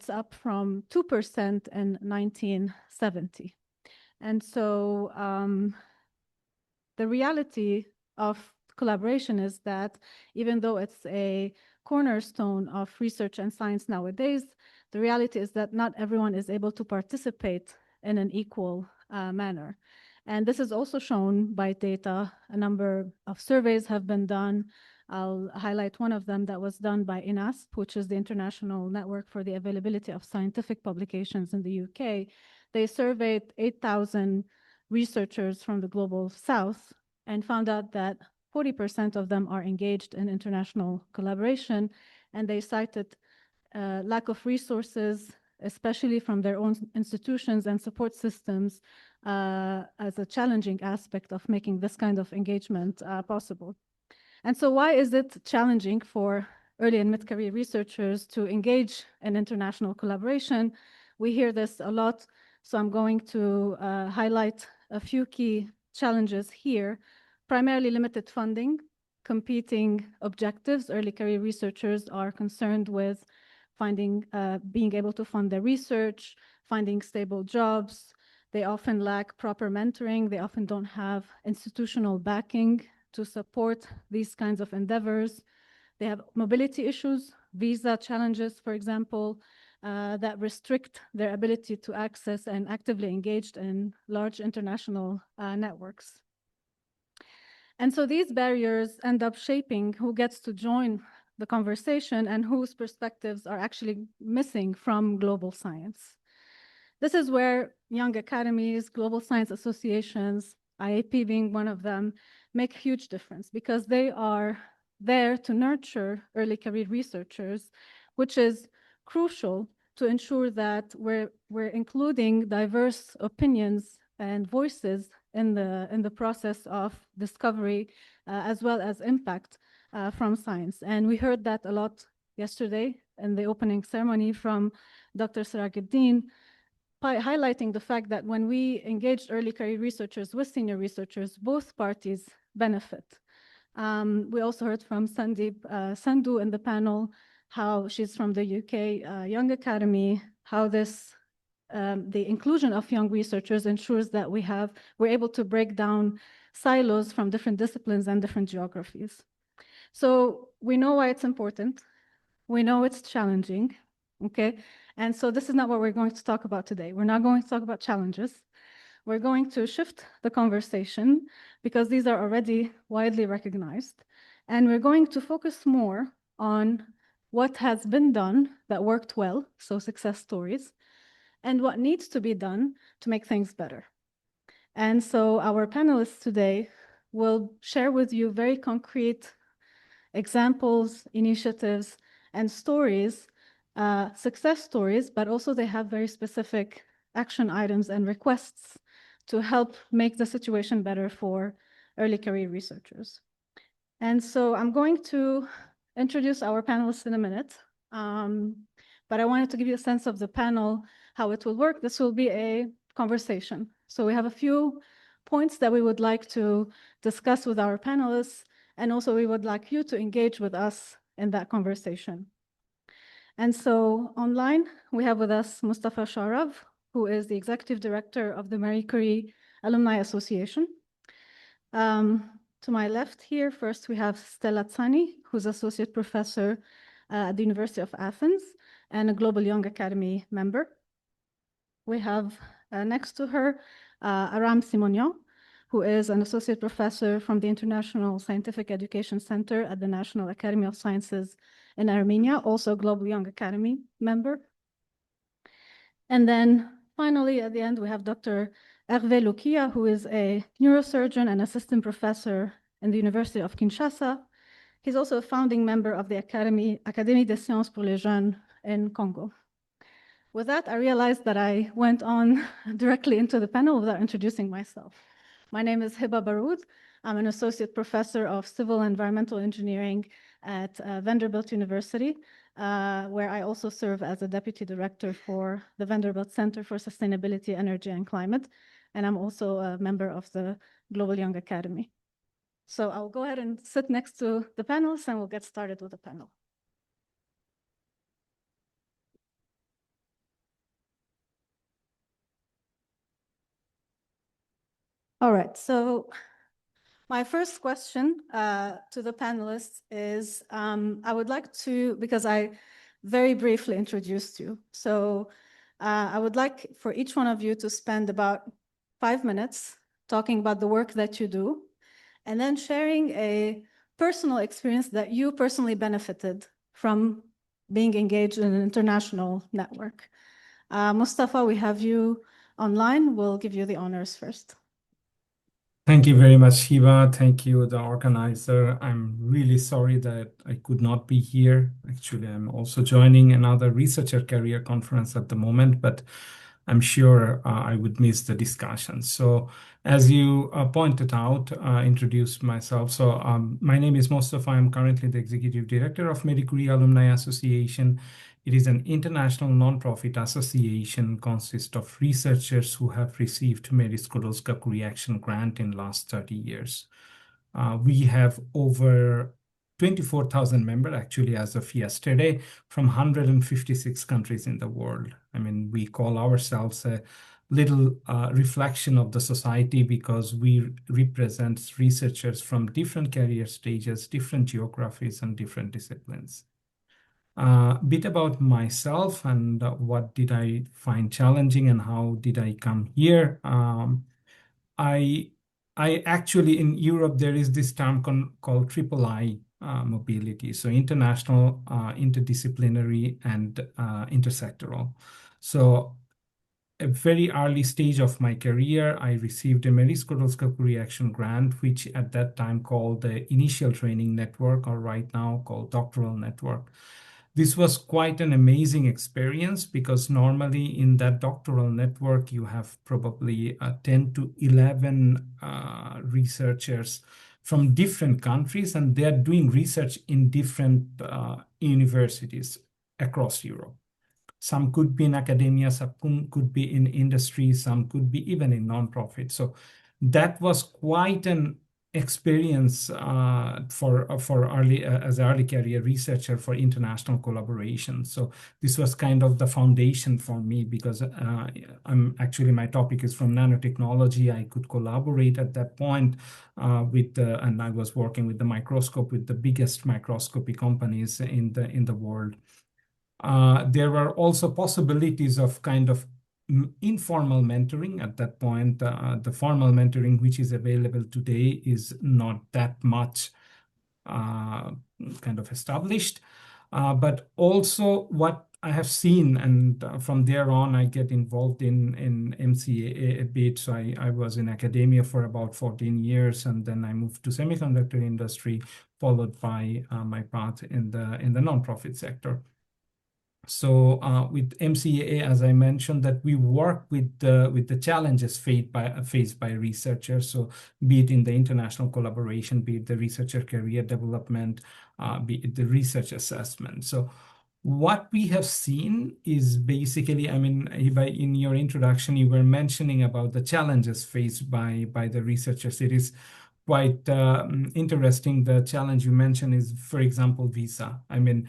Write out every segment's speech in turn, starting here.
It's up from 2% in 1970. And so the reality of collaboration is that even though it's a cornerstone of research and science nowadays, the reality is that not everyone is able to participate in an equal manner. And this is also shown by data. A number of surveys have been done. I'll highlight one of them that was done by INASP, which is the International Network for the Availability of Scientific Publications in the UK. They surveyed 8,000 researchers from the global south and found out that 40% of them are engaged in international collaboration, and they cited lack of resources, especially from their own institutions and support systems, as a challenging aspect of making this kind of engagement possible. And so why is it challenging for early and mid-career researchers to engage in international collaboration? We hear this a lot, so I'm going to highlight a few key challenges here. Primarily limited funding, competing objectives. Early career researchers are concerned with being able to fund their research, finding stable jobs. They often lack proper mentoring. They often don't have institutional backing to support these kinds of endeavors. They have mobility issues, visa challenges, for example, that restrict their ability to access and actively engage in large international networks. And so these barriers end up shaping who gets to join the conversation and whose perspectives are actually missing from global science. This is where young academies, global science associations, IAP being one of them, make a huge difference because they are there to nurture early career researchers, which is crucial to ensure that we're including diverse opinions and voices in the process of discovery, as well as impact from science. And we heard that a lot yesterday in the opening ceremony from Dr. Sirajuddin, highlighting the fact that when we engaged early career researchers with senior researchers, both parties benefit. We also heard from Sandeep Sandhu in the panel, how she's from the UK Young Academy, how this the inclusion of young researchers ensures that we're able to break down silos from different disciplines and different geographies. So we know why it's important. We know it's challenging, okay? And so this is not what we're going to talk about today. We're not going to talk about challenges. We're going to shift the conversation because these are already widely recognized. And we're going to focus more on what has been done that worked well, so success stories, and what needs to be done to make things better. And so our panelists today will share with you very concrete examples, initiatives, and stories, success stories, but also they have very specific action items and requests to help make the situation better for early career researchers. And so I'm going to introduce our panelists in a minute, but I wanted to give you a sense of the panel, how it will work. This will be a conversation. So we have a few points that we would like to discuss with our panelists, and also we would like you to engage with us in that conversation. And so online, we have with us Mustafa Sharaf, who is the Executive Director of the Marie Curie Alumni Association. To my left here, first we have Stella Tsani, who's Associate Professor at the University of Athens and a Global Young Academy member. We have next to her Aram Simonian, who is an Associate Professor from the International Scientific Education Center at the National Academy of Sciences in Armenia, also a Global Young Academy member. And then finally, at the end, we have Dr. Hervé Lokia, who is a neurosurgeon and assistant professor in the University of Kinshasa. He's also a founding member of the Académie des Sciences pour les Jeunes in Congo. With that, I realized that I went on directly into the panel without introducing myself. My name is Hiba Baroud. I'm an associate professor of civil and environmental engineering at Vanderbilt University, where I also serve as a deputy director for the Vanderbilt Center for Sustainability, Energy, and Climate. And I'm also a member of the Global Young Academy. So I'll go ahead and sit next to the panelists and we'll get started with the panel. All right, so my first question to the panelists is, I would like to, because I very briefly introduced you, so I would like for each one of you to spend about 5 minutes talking about the work that you do, and then sharing a personal experience that you personally benefited from being engaged in an international network. Mustafa, we have you online. We'll give you the honors first. Thank you very much, Hiba. Thank you, the organizer. I'm really sorry that I could not be here. Actually, I'm also joining another researcher career conference at the moment, but I'm sure I would miss the discussion. So as you pointed out, introduced myself. So my name is Mustafa. I'm currently the executive director of Medigree Alumni Association. It is an international nonprofit association, consists of researchers who have received Mary Skłodowska-Curie Action Grant in last 30 years. We have over 24,000 members actually as of yesterday from 156 countries in the world. I mean, we call ourselves a little reflection of the society because we represent researchers from different career stages, different geographies, and different disciplines. A bit about myself and what did I find challenging and how did I come here. I actually, in Europe, there is this term called triple I mobility. So international, interdisciplinary, and intersectoral. So a very early stage of my career, I received a Mary Skłodowska-Curie Action Grant, which at that time called the Initial Training Network, or right now called Doctoral Network. This was quite an amazing experience because normally in that doctoral network, you have probably 10 to 11 researchers from different countries, and they're doing research in different universities across Europe. Some could be in academia, some could be in industry, some could be even in nonprofit. So that was quite an experience for early as an early career researcher for international collaboration. So this was kind of the foundation for me because I'm actually my topic is from nanotechnology. I could collaborate at that point with and I was working with the microscope with the biggest microscopy companies in the world. There were also possibilities of kind of informal mentoring at that point. The formal mentoring, which is available today, is not that much kind of established. But also what I have seen, and from there on, I get involved in MCA a bit. So I was in academia for about 14 years, and then I moved to semiconductor industry, followed by my path in the nonprofit sector. So with MCAA, as I mentioned, that we work with the challenges faced by researchers. So be it in the international collaboration, be it the researcher career development, be it the research assessment. So what we have seen is basically, I mean, in your introduction, you were mentioning about the challenges faced by the researchers. It is quite interesting. The challenge you mentioned is, for example, visa. I mean,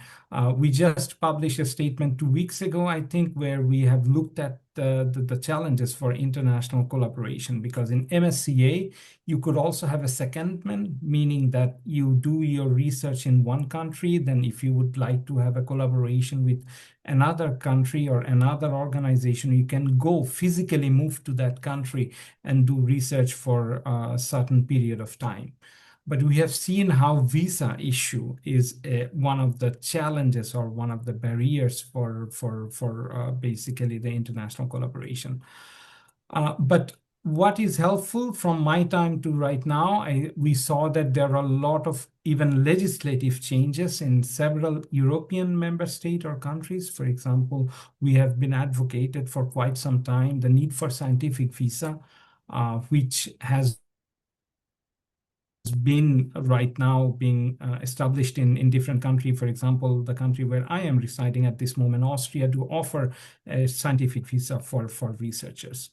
we just published a statement 2 weeks ago, I think, where we have looked at the challenges for international collaboration, because in MSCA, you could also have a secondment, meaning that you do your research in one country. Then if you would like to have a collaboration with another country or another organization, you can go physically move to that country and do research for a certain period of time. But we have seen how visa issue is one of the challenges or one of the barriers for basically the international collaboration. But what is helpful from my time to right now, we saw that there are a lot of even legislative changes in several European member states or countries. For example, we have been advocated for quite some time the need for scientific visa, which has been right now being established in different countries. For example, the country where I am residing at this moment, Austria, to offer a scientific visa for researchers.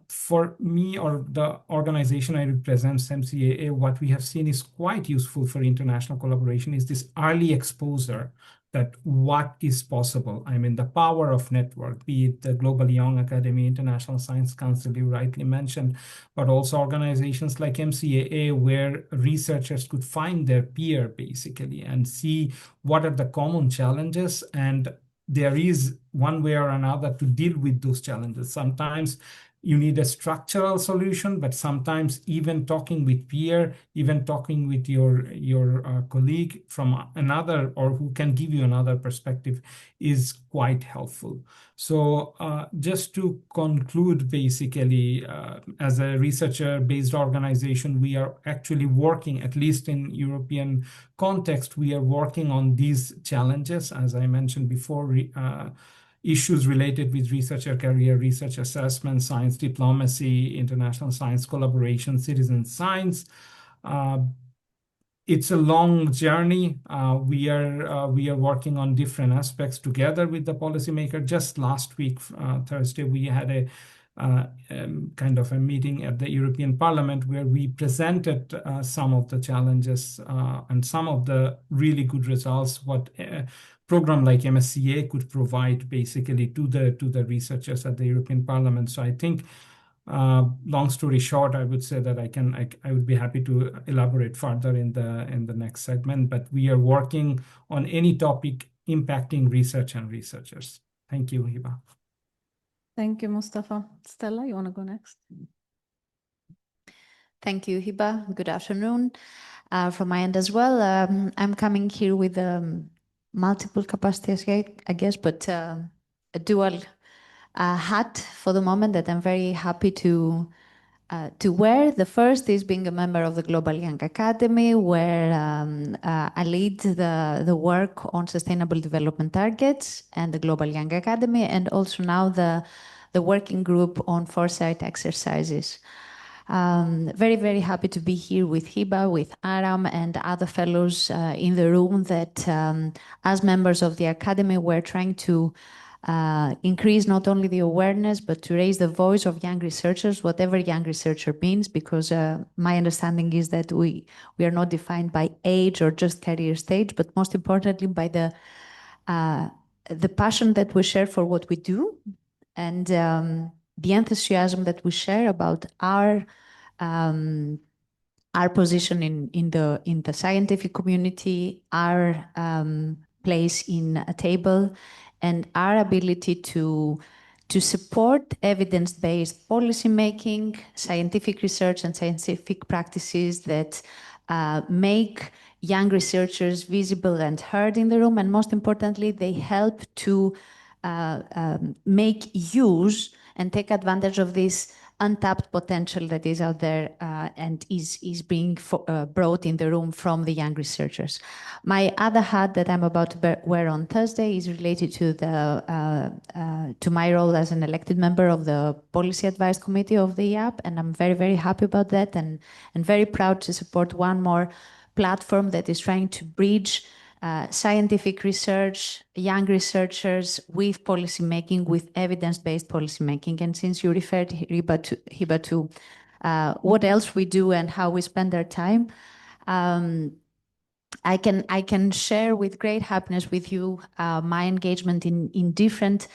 For me or the organization I represent, MCAA, what we have seen is quite useful for international collaboration is this early exposure that what is possible. I mean, the power of network, be it the Global Young Academy, International Science Council you rightly mentioned, but also organizations like MCAA, where researchers could find their peer basically and see what are the common challenges, and there is one way or another to deal with those challenges. Sometimes you need a structural solution, but sometimes even talking with peer, even talking with your colleague from another or who can give you another perspective is quite helpful. So just to conclude, basically, as a researcher-based organization, we are actually working, at least in European context, we are working on these challenges, as I mentioned before, issues related with researcher career, research assessment, science diplomacy, international science collaboration, citizen science. It's a long journey. We are working on different aspects together with the policymaker. Just last week, Thursday, we had a kind of a meeting at the European Parliament where we presented some of the challenges and some of the really good results, what program like MSCA could provide basically to the researchers at the European Parliament. So I think, long story short, I would say that I would be happy to elaborate further in the next segment. But we are working on any topic impacting research and researchers. Thank you, Hiba. Thank you, Mustafa. Stella, you want to go next? Thank you, Hiba. Good afternoon from my end as well. I'm coming here with multiple capacities, I guess, but a dual hat for the moment that I'm very happy to wear. The first is being a member of the Global Young Academy, where I lead the work on sustainable development targets and the Global Young Academy, and also now the working group on foresight exercises. Very, very happy to be here with Hiba, with Aram, and other fellows in the room that, as members of the Academy, we're trying to increase not only the awareness, but to raise the voice of young researchers, whatever young researcher means, because my understanding is that we are not defined by age or just career stage, but most importantly by the passion that we share for what we do, and the enthusiasm that we share about our position in the scientific community, our place in a table, and our ability to support evidence-based policymaking, scientific research, and scientific practices that make young researchers visible and heard in the room, and most importantly, they help to make use and take advantage of this untapped potential that is out there and is being brought in the room from the young researchers. My other hat that I'm about to wear on Thursday is related to to my role as an elected member of the Policy Advice Committee of the EAP, and I'm very, very happy about that, and very proud to support one more platform that is trying to bridge scientific research, young researchers with policymaking, with evidence-based policymaking. And since you referred, Hiba, to what else we do and how we spend our time, I can share with great happiness with you my engagement in different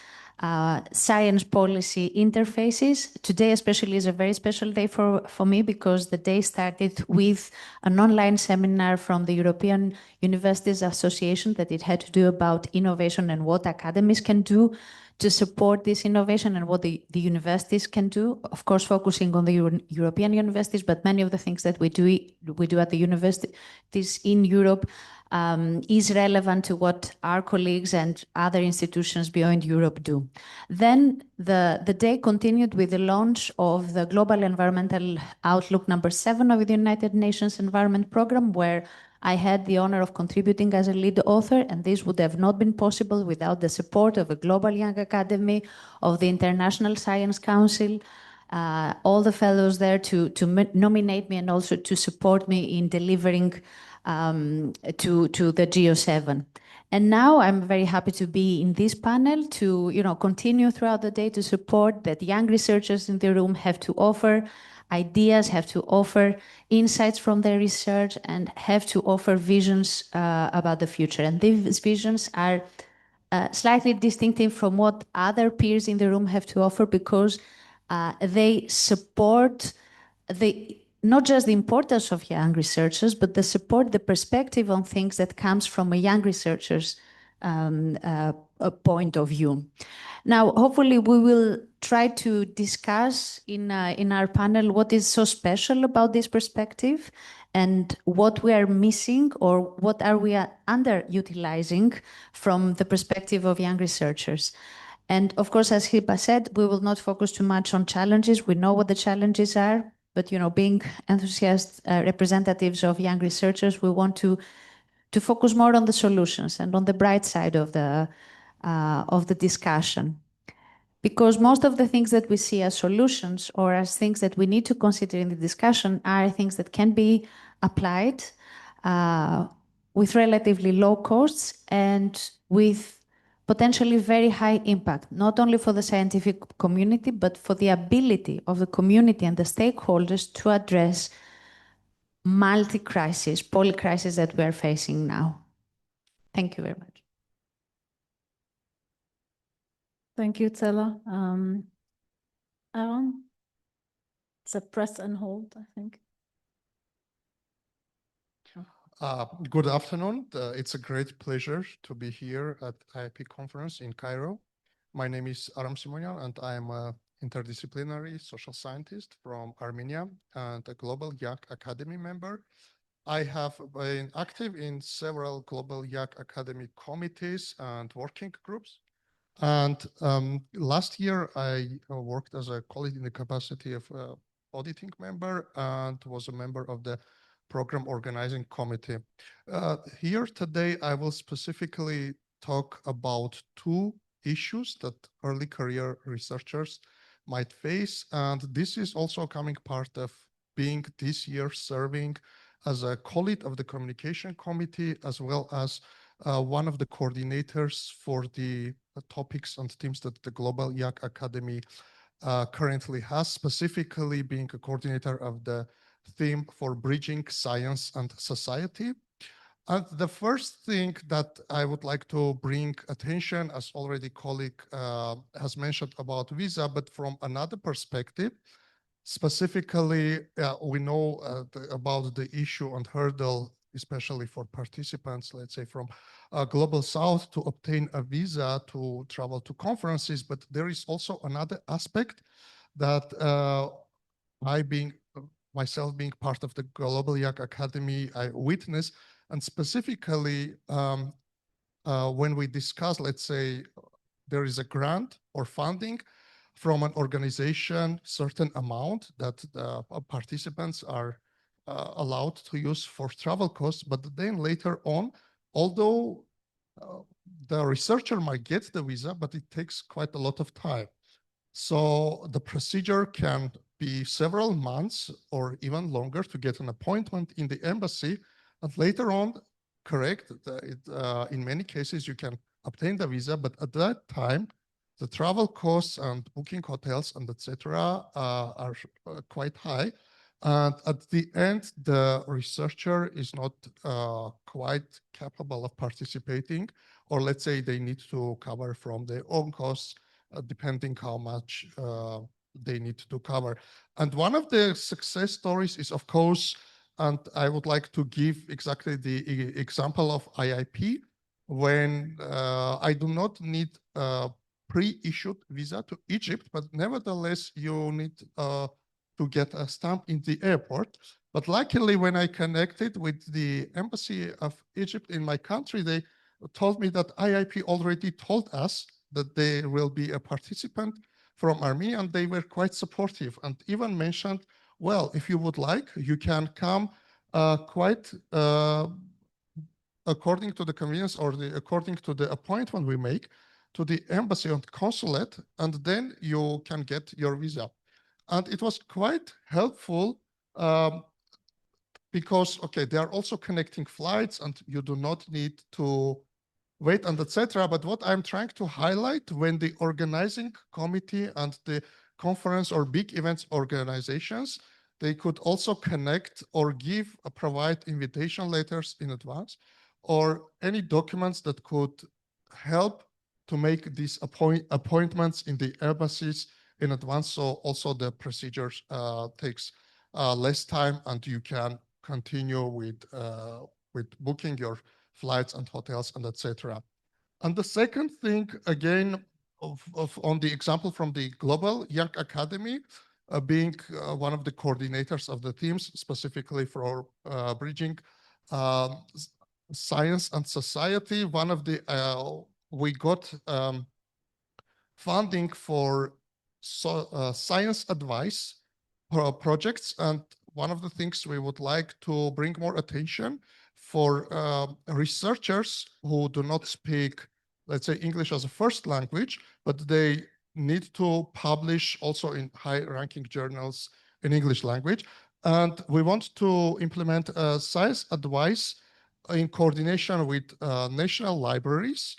science policy interfaces. Today especially is a very special day for me, because the day started with an online seminar from the European Universities Association that it had to do about innovation and what academies can do to support this innovation and what the universities can do. Of course, focusing on the European universities, but many of the things that we do at the universities in Europe is relevant to what our colleagues and other institutions beyond Europe do. Then the day continued with the launch of the Global Environmental Outlook #7 of the United Nations Environment Programme, where I had the honor of contributing as a lead author, and this would have not been possible without the support of a Global Young Academy, of the International Science Council, all the fellows there to nominate me and also to support me in delivering to the GO7. And now I'm very happy to be in this panel to continue throughout the day to support that young researchers in the room have to offer ideas, have to offer insights from their research, and have to offer visions about the future. And these visions are slightly distinctive from what other peers in the room have to offer, because they support not just the importance of young researchers, but they support the perspective on things that comes from a young researcher's point of view. Now, hopefully, we will try to discuss in our panel what is so special about this perspective and what we are missing or what are we underutilizing from the perspective of young researchers. And of course, as Hiba said, we will not focus too much on challenges. We know what the challenges are, but being enthusiast representatives of young researchers, we want to focus more on the solutions and on the bright side of the discussion. Because most of the things that we see as solutions or as things that we need to consider in the discussion are things that can be applied with relatively low costs and with potentially very high impact, not only for the scientific community, but for the ability of the community and the stakeholders to address multi-crisis, polycrisis that we are facing now. Thank you very much. Thank you, Tella. Aaron? It's a press and hold, I think. Good afternoon. It's a great pleasure to be here at IIP conference in Cairo. My name is Aram Simonian, and I am an interdisciplinary social scientist from Armenia and a Global Young Academy member. I have been active in several Global Young Academy committees and working groups. And last year, I worked as a colleague in the capacity of auditing member and was a member of the program organizing committee. Here today, I will specifically talk about two issues that early career researchers might face. And this is also coming part of being this year serving as a colleague of the communication committee, as well as one of the coordinators for the topics and themes that the Global Young Academy currently has, specifically being a coordinator of the theme for bridging science and society. And the first thing that I would like to bring attention, as already colleague has mentioned about visa, but from another perspective, specifically, we know about the issue and hurdle, especially for participants, let's say from Global South, to obtain a visa to travel to conferences. But there is also another aspect that myself being part of the Global Young Academy, I witness, and specifically when we discuss, let's say, there is a grant or funding from an organization, certain amount that participants are allowed to use for travel costs, but then later on, although the researcher might get the visa, but it takes quite a lot of time. So the procedure can be several months or even longer to get an appointment in the embassy. And later on, correct, in many cases, you can obtain the visa, but at that time, the travel costs and booking hotels and etc. Are quite high. And at the end, the researcher is not quite capable of participating, or let's say they need to cover from their own costs, depending how much they need to cover. And one of the success stories is, of course, and I would like to give exactly the example of IIP, when I do not need a pre-issued visa to Egypt, but nevertheless, you need to get a stamp in the airport. But luckily, when I connected with the embassy of Egypt in my country, they told me that IIP already told us that there will be a participant from Armenia, and they were quite supportive and even mentioned, well, if you would like, you can come quite according to the convenience or according to the appointment we make to the embassy and consulate, and then you can get your visa. And it was quite helpful because, okay, they are also connecting flights and you do not need to wait and etc. But what I'm trying to highlight, when the organizing committee and the conference or big events organizations they could also connect or provide invitation letters in advance, or any documents that could help to make these appointments in the embassies in advance. So also the procedures takes less time, and you can continue with booking your flights and hotels and etc. And the second thing, again, on the example from the Global Young Academy, being one of the coordinators of the teams, specifically for bridging science and society, one of the, we got funding for science advice projects. And one of the things we would like to bring more attention for researchers who do not speak, let's say, English as a first language, but they need to publish also in high-ranking journals in English language. And we want to implement science advice in coordination with national libraries,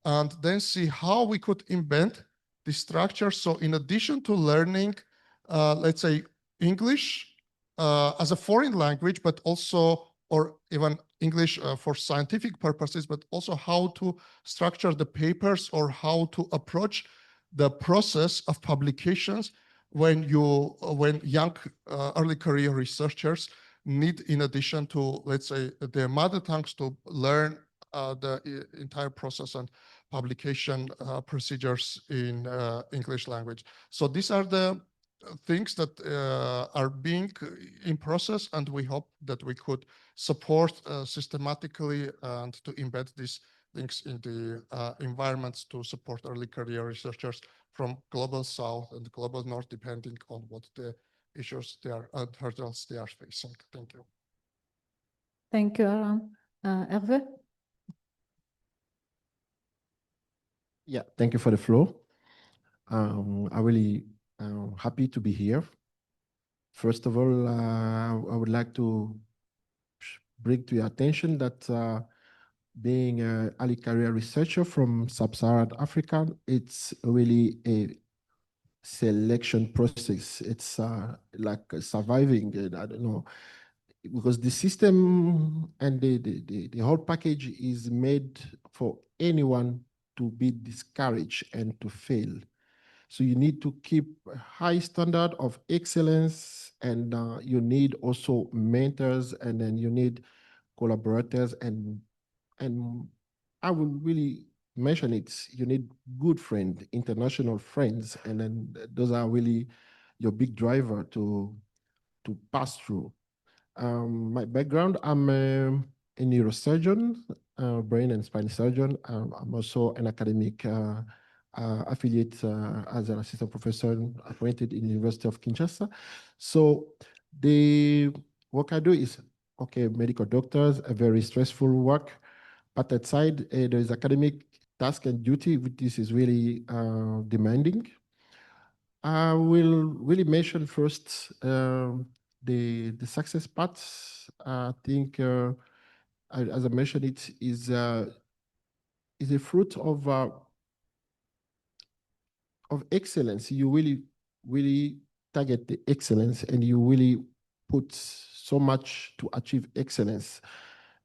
and then see how we could embed the structure. So in addition to learning, let's say, English as a foreign language, but also, or even English for scientific purposes, but also how to structure the papers or how to approach the process of publications when young early career researchers need, in addition to, let's say, their mother tongues, to learn the entire process and publication procedures in English language. So these are the things that are being in process, and we hope that we could support systematically and to embed these things in the environments to support early career researchers from global south and global north, depending on what the issues they are and hurdles they are facing. Thank you. Thank you, Aram. Hervé? Yeah, thank you for the floor. I'm really happy to be here. First of all, I would like to bring to your attention that being an early career researcher from sub-Saharan Africa, it's really a selection process. It's like surviving, I don't know, because the system and the whole package is made for anyone to be discouraged and to fail. So you need to keep a high standard of excellence, and you need also mentors, and then you need collaborators, and I will really mention it. You need good friends, international friends, and then those are really your big driver to pass through. My background, I'm a neurosurgeon, brain and spine surgeon. I'm also an academic affiliate as an assistant professor appointed in the University of Kinshasa. So the work I do is, okay, medical doctors, a very stressful work, but that side, there is academic task and duty, which this is really demanding. I will really mention first the success parts. I think, as I mentioned, it is a fruit of excellence. You really target the excellence, and you really put so much to achieve excellence.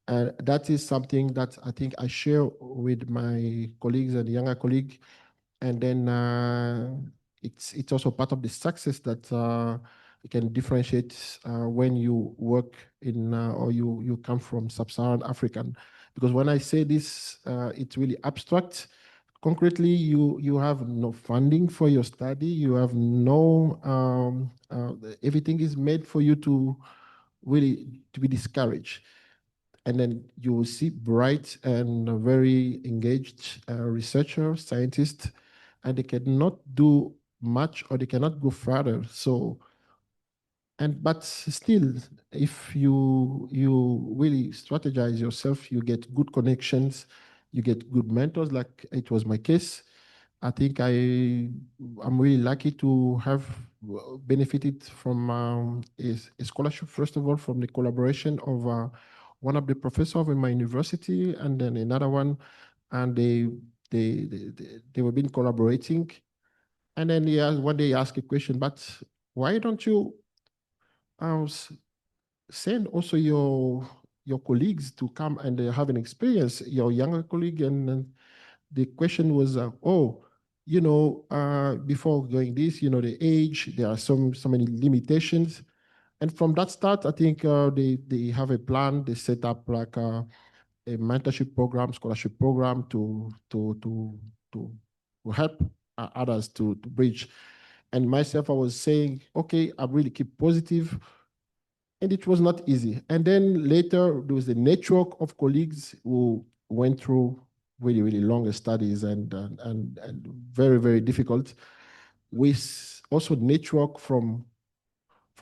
And that is something that I think I share with my colleagues and younger colleagues. And then it's also part of the success that you can differentiate when you work in or you come from sub-Saharan African. Because when I say this, it's really abstract. Concretely, you have no funding for your study. You have no, everything is made for you to really to be discouraged. And then you will see bright and very engaged researchers, scientists, and they cannot do much or they cannot go further. So, but still, if you really strategize yourself, you get good connections, you get good mentors, like it was my case. I think I'm really lucky to have benefited from a scholarship, first of all, from the collaboration of one of the professors in my university, and then another one, and they were been collaborating. And then one day he asked a question, but why don't you send also your colleagues to come and have an experience, your younger colleague. And the question was, before going this, the age, there are so many limitations. And from that start, I think they have a plan. They set up like a mentorship program, scholarship program to help others to bridge. And myself, I was saying, okay, I really keep positive. And it was not easy. And then later, there was a network of colleagues who went through really, really long studies and very, very difficult. We also network from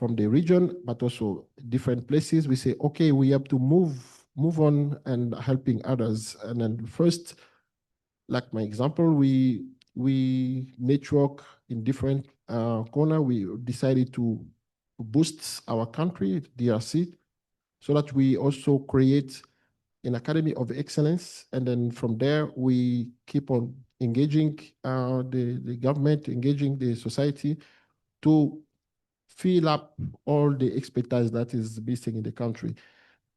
the region, but also different places. We say, okay, we have to move on and helping others. And then first, like my example, we network in different corner. We decided to boost our country, DRC, so that we also create an academy of excellence. And then from there, we keep on engaging the government, engaging the society to fill up all the expertise that is missing in the country.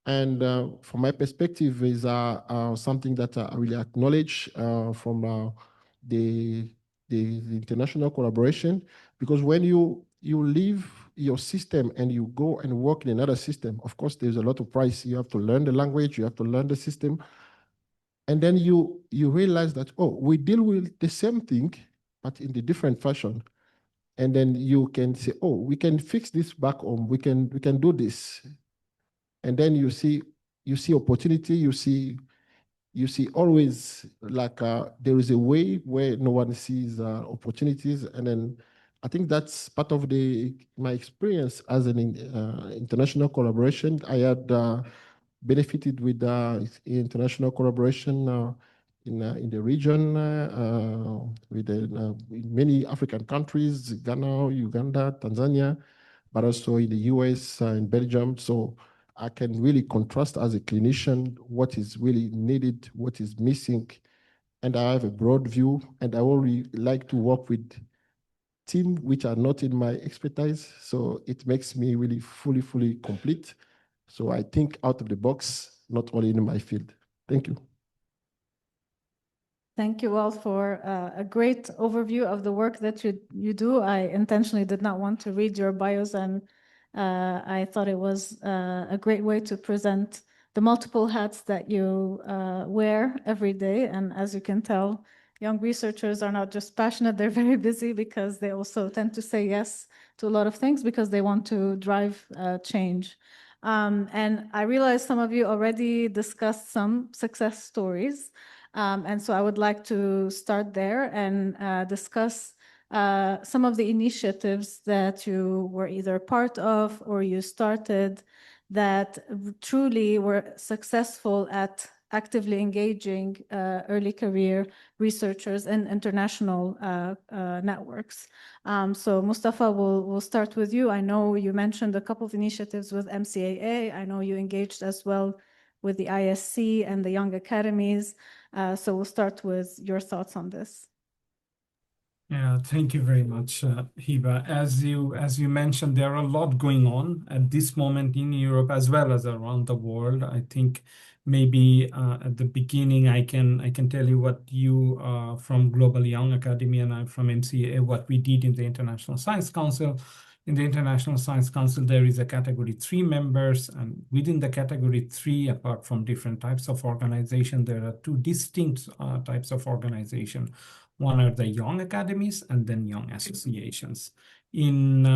And from my perspective is something that I really acknowledge from the international collaboration, because when you leave your system and you go and work in another system, of course, there's a lot of price. You have to learn the language, you have to learn the system. And then you realize that, oh, we deal with the same thing, but in the different fashion. And then you can say, oh, we can fix this back home. We can do this. And then you see opportunity. You see always like there is a way where no one sees opportunities. And then I think that's part of my experience as an international collaboration. I had benefited with international collaboration in the region with in many African countries, Ghana, Uganda, Tanzania, but also in the US and Belgium. So I can really contrast as a clinician what is really needed, what is missing. And I have a broad view, and I only like to work with teams which are not in my expertise. So it makes me really fully complete. So I think out of the box, not only in my field. Thank you. Thank you all for a great overview of the work that you do. I intentionally did not want to read your bios, and I thought it was a great way to present the multiple hats that you wear every day. And as you can tell, young researchers are not just passionate, they're very busy because they also tend to say yes to a lot of things because they want to drive change. And I realize some of you already discussed some success stories. And so I would like to start there and discuss some of the initiatives that you were either part of or you started that truly were successful at actively engaging early career researchers and international networks. So Mustafa, we'll start with you. I know you mentioned a couple of initiatives with MCAA. I know you engaged as well with the ISC and the Young Academies. So we'll start with your thoughts on this. Yeah, thank you very much, Hiba. As you mentioned, there are a lot going on at this moment in Europe as well as around the world. I think maybe at the beginning I can tell you what you from Global Young Academy and I'm from MCA, what we did in the International Science Council. In the International Science Council, there is a category 3 members, and within the category 3, apart from different types of organization, there are 2 distinct types of organization. One are the young academies and then young associations. In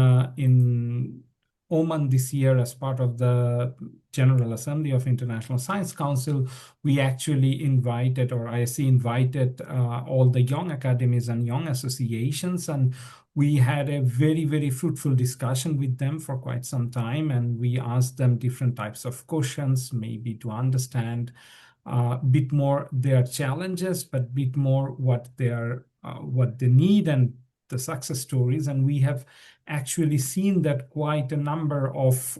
Oman this year, as part of the General Assembly of International Science Council, we actually invited, or ISC invited all the young academies and young associations, and we had a very, very fruitful discussion with them for quite some time, and we asked them different types of questions, maybe to understand a bit more their challenges, but bit more what they need and the success stories. And we have actually seen that quite a number of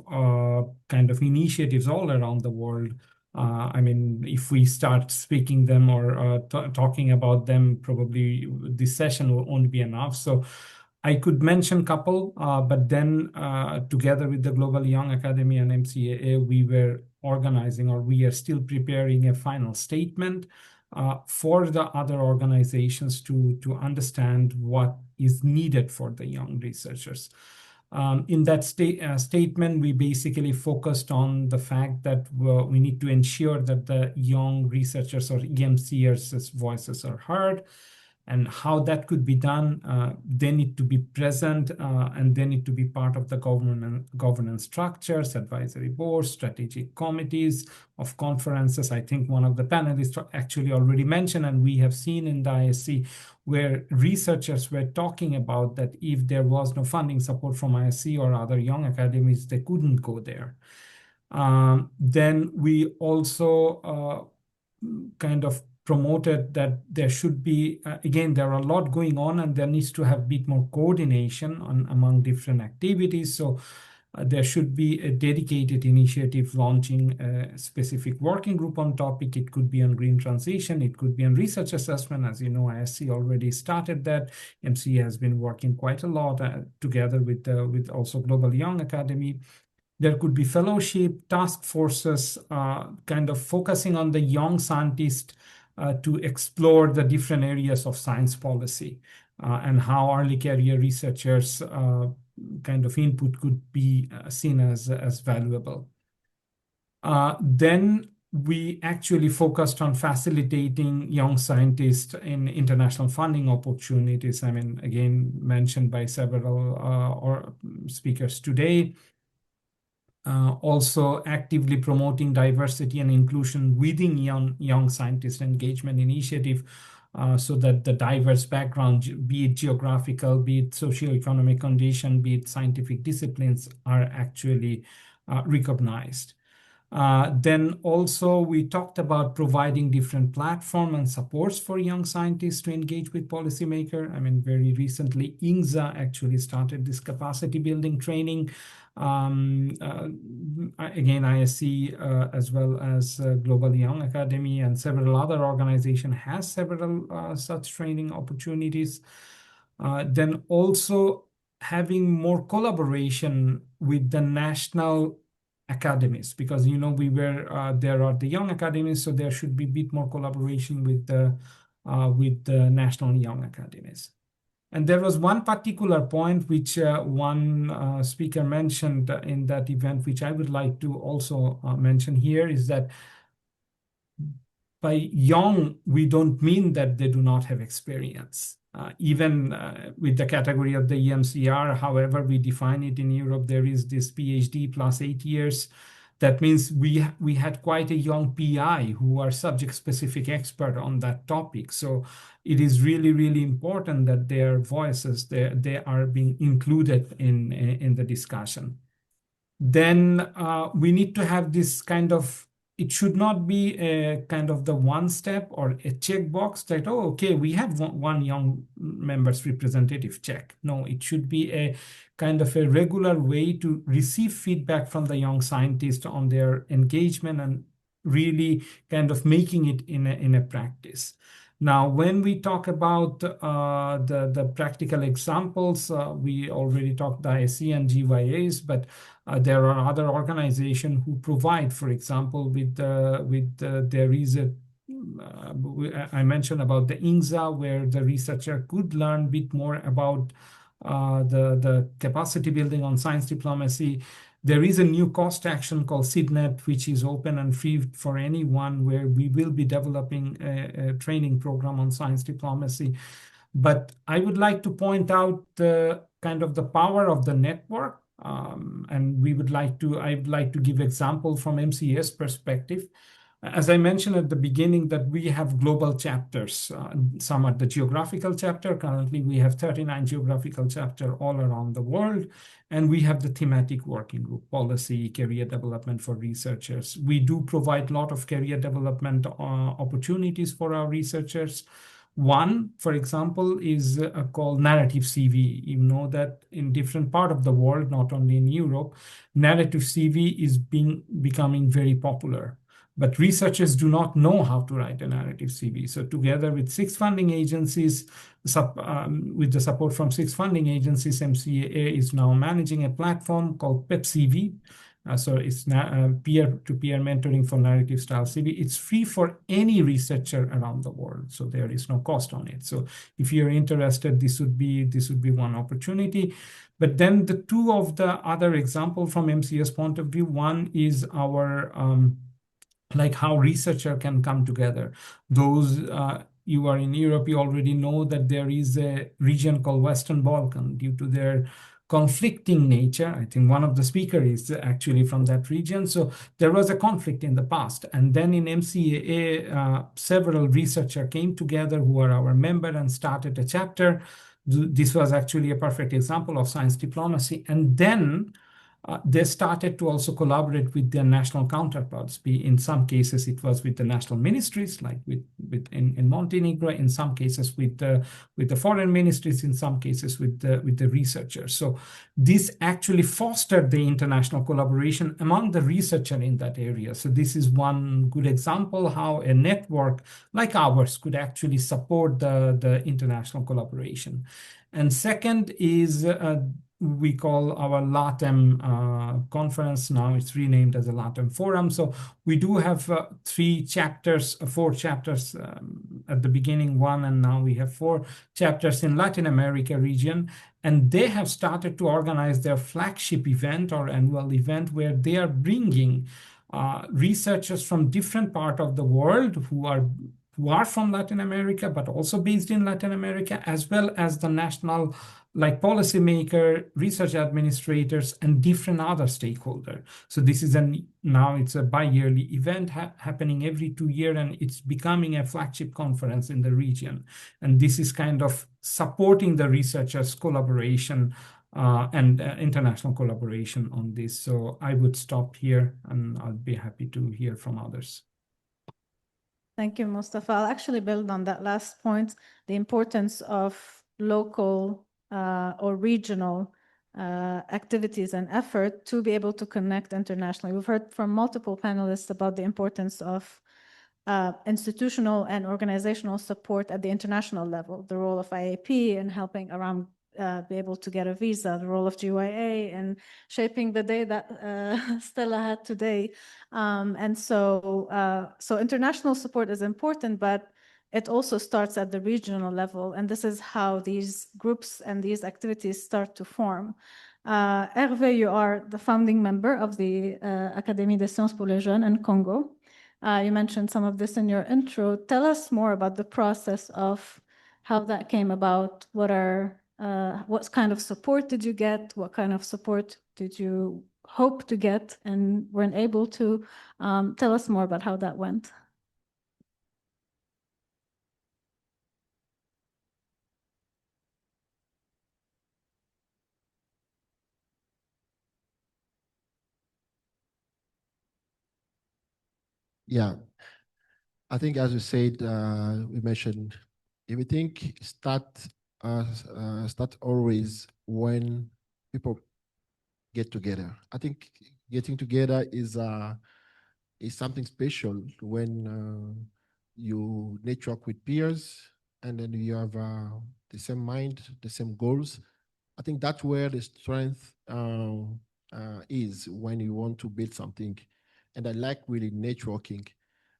kind of initiatives all around the world. I mean, if we start speaking them or talking about them, probably this session will only be enough. So I could mention a couple, but then together with the Global Young Academy and MCAA, we were organizing, or we are still preparing, a final statement for the other organizations to understand what is needed for the young researchers. In that statement, we basically focused on the fact that we need to ensure that the young researchers, or EMCers' voices, are heard, and how that could be done. They need to be present, and they need to be part of the governance structures, advisory boards, strategic committees of conferences. I think one of the panelists actually already mentioned, and we have seen in the ISC, where researchers were talking about that if there was no funding support from ISC or other young academies, they couldn't go there. Then we also kind of promoted that there should be, again, there are a lot going on, and there needs to have a bit more coordination among different activities. So there should be a dedicated initiative launching a specific working group on topic. It could be on green transition. It could be on research assessment. As you know, ISC already started that. MCA has been working quite a lot together with also Global Young Academy. There could be fellowship, task forces, kind of focusing on the young scientists to explore the different areas of science policy and how early career researchers' kind of input could be seen as valuable. Then we actually focused on facilitating young scientists in international funding opportunities. I mean, again, mentioned by several speakers today. Also actively promoting diversity and inclusion within young scientist engagement initiative, so that the diverse background, be it geographical, be it socioeconomic condition, be it scientific disciplines, are actually recognized. Then also we talked about providing different platform and supports for young scientists to engage with policymakers. I mean, very recently, INGSA actually started this capacity building training. Again, ISC, as well as Global Young Academy and several other organizations, has several such training opportunities. Then also having more collaboration with the national academies, because there are the young academies, so there should be a bit more collaboration with the national young academies. And there was one particular point which one speaker mentioned in that event, which I would like to also mention here, is that by young, we don't mean that they do not have experience. Even with the category of the EMCR, however we define it in Europe, there is this PhD plus 8 years. That means we had quite a young PI who are subject-specific expert on that topic. So it is really, really important that their voices, they are being included in the discussion. Then we need to have this kind of, it should not be a kind of the one step or a checkbox that, oh, okay, we have one young members representative, check. No, it should be a kind of a regular way to receive feedback from the young scientists on their engagement and really kind of making it in a practice. Now, when we talk about the practical examples, we already talked the ISC and GYAs, but there are other organizations who provide, for example, there is I mentioned about the INGSA, where the researcher could learn a bit more about the capacity building on science diplomacy. There is a new cost action called SIDNET, which is open and free for anyone, where we will be developing a training program on science diplomacy. But I would like to point out the kind of the power of the network. And I would like to give example from MCA's perspective. As I mentioned at the beginning, that we have global chapters. Some are the geographical chapter. Currently, we have 39 geographical chapters all around the world. And we have the thematic working group, policy, career development for researchers. We do provide a lot of career development opportunities for our researchers. One, for example, is called narrative CV. You know that in different parts of the world, not only in Europe, narrative CV is becoming very popular. but researchers do not know how to write a narrative CV. So together with 6 funding agencies, with the support from 6 funding agencies, MCAA is now managing a platform called PepCV. So it's peer-to-peer mentoring for narrative style CV. It's free for any researcher around the world, so there is no cost on it. So if you're interested, this would be one opportunity. But then the 2 of the other example from MCA's point of view, one is our like how researcher can come together. Those you are in Europe, you already know that there is a region called Western Balkan due to their conflicting nature. I think one of the speakers is actually from that region. So there was a conflict in the past. And then in MCAA, several researchers came together who are our member and started a chapter. This was actually a perfect example of science diplomacy. And then they started to also collaborate with their national counterparts. In some cases, it was with the national ministries, like in Montenegro. In some cases, with the foreign ministries. In some cases, with the researchers. So this actually fostered the international collaboration among the researchers in that area. So this is one good example how a network like ours could actually support the international collaboration. And second is we call our LATAM conference. Now it's renamed as a LATAM Forum. So we do have 4 chapters at the beginning, 1, and now we have 4 chapters in Latin America region. And they have started to organize their flagship event or annual event where they are bringing researchers from different parts of the world who are from Latin America, but also based in Latin America, as well as the national like policymaker, research administrators, and different other stakeholders. So this is now it's a bi-yearly event happening every 2 years, and it's becoming a flagship conference in the region. And this is kind of supporting the researchers' collaboration and international collaboration on this. So I would stop here, and I'll be happy to hear from others. Thank you, Mustafa. I'll actually build on that last point, the importance of local or regional activities and effort to be able to connect internationally. We've heard from multiple panelists about the importance of institutional and organizational support at the international level, the role of IAP in helping around be able to get a visa, the role of GYA and shaping the day that Stella had today. So international support is important, but it also starts at the regional level. And this is how these groups and these activities start to form. Hervé, you are the founding member of the Académie des Sciences pour les Jeunes in Congo. You mentioned some of this in your intro. Tell us more about the process of how that came about. What kind of support did you get? What kind of support did you hope to get and weren't able to? Tell us more about how that went. Yeah, I think as you said, we mentioned everything start always when people get together. I think getting together is something special when you network with peers and then you have the same mind, the same goals. I think that's where the strength is when you want to build something. And I like really networking.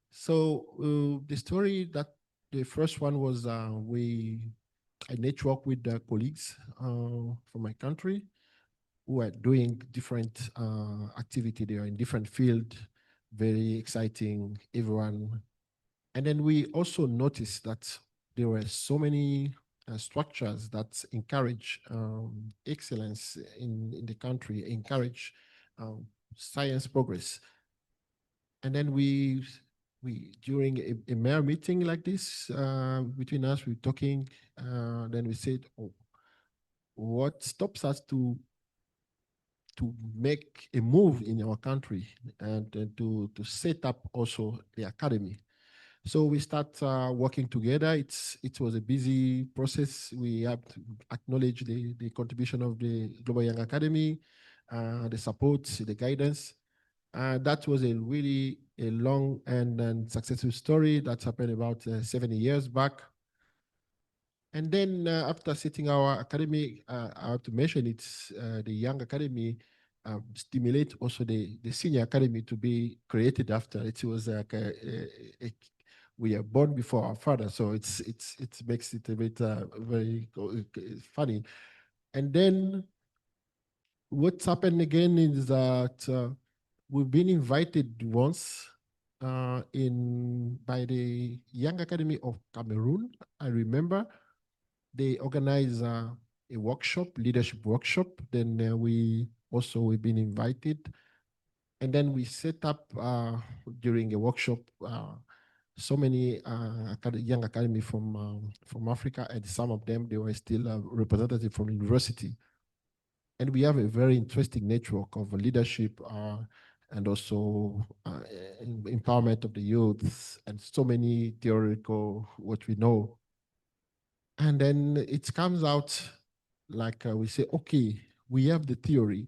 So the story that the first one was I network with the colleagues from my country who are doing different activity. They are in different field, very exciting, everyone. And then we also noticed that there were so many structures that encourage excellence in the country, encourage science progress. And then we during a mayor meeting like this between us, we're talking, then we said, oh, what stops us to make a move in our country and to set up also the academy? So we start working together. It was a busy process. We have to acknowledge the contribution of the Global Young Academy, the support, the guidance. That was a really a long and successful story that happened about 70 years back. And then after setting our academy, I have to mention it's the young academy stimulate also the senior academy to be created after. It was like we are born before our father, so it makes it a bit very funny. And then what's happened again is that we've been invited once by the Young Academy of Cameroon. I remember they organized a workshop, leadership workshop. Then we've been invited, and then we set up during a workshop so many young academy from Africa, and some of them they were still representative from university. And we have a very interesting network of leadership and also empowerment of the youth, and so many theoretical what we know. And then it comes out like we say, okay, we have the theory,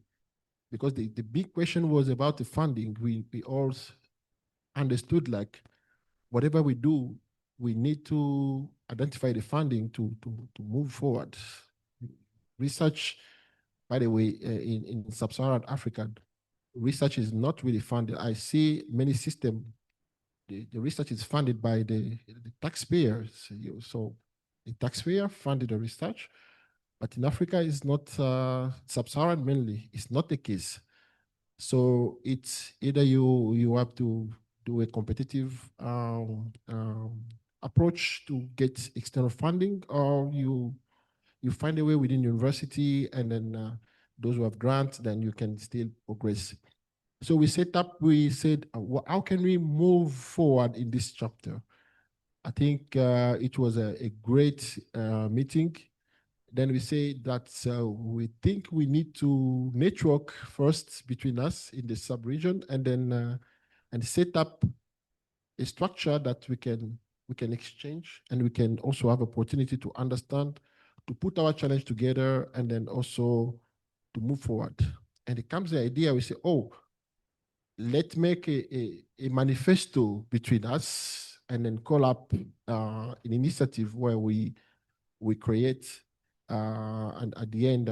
because the big question was about the funding. We all understood like whatever we do, we need to identify the funding to move forward. Research, by the way, in sub-Saharan Africa, research is not really funded. I see many systems, the research is funded by the taxpayers. So the taxpayer funded the research, but in Africa, it's not sub-Saharan mainly. It's not the case. So it's either you have to do a competitive approach to get external funding, or you find a way within university, and then those who have grants, then you can still progress. So we said, how can we move forward in this chapter? I think it was a great meeting. Then we say that we think we need to network first between us in the sub-region, and then and set up a structure that we can exchange, and we can also have opportunity to understand, to put our challenge together, and then also to move forward. And it comes the idea, we say, oh, let's make a manifesto between us, and then call up an initiative where we create, and at the end,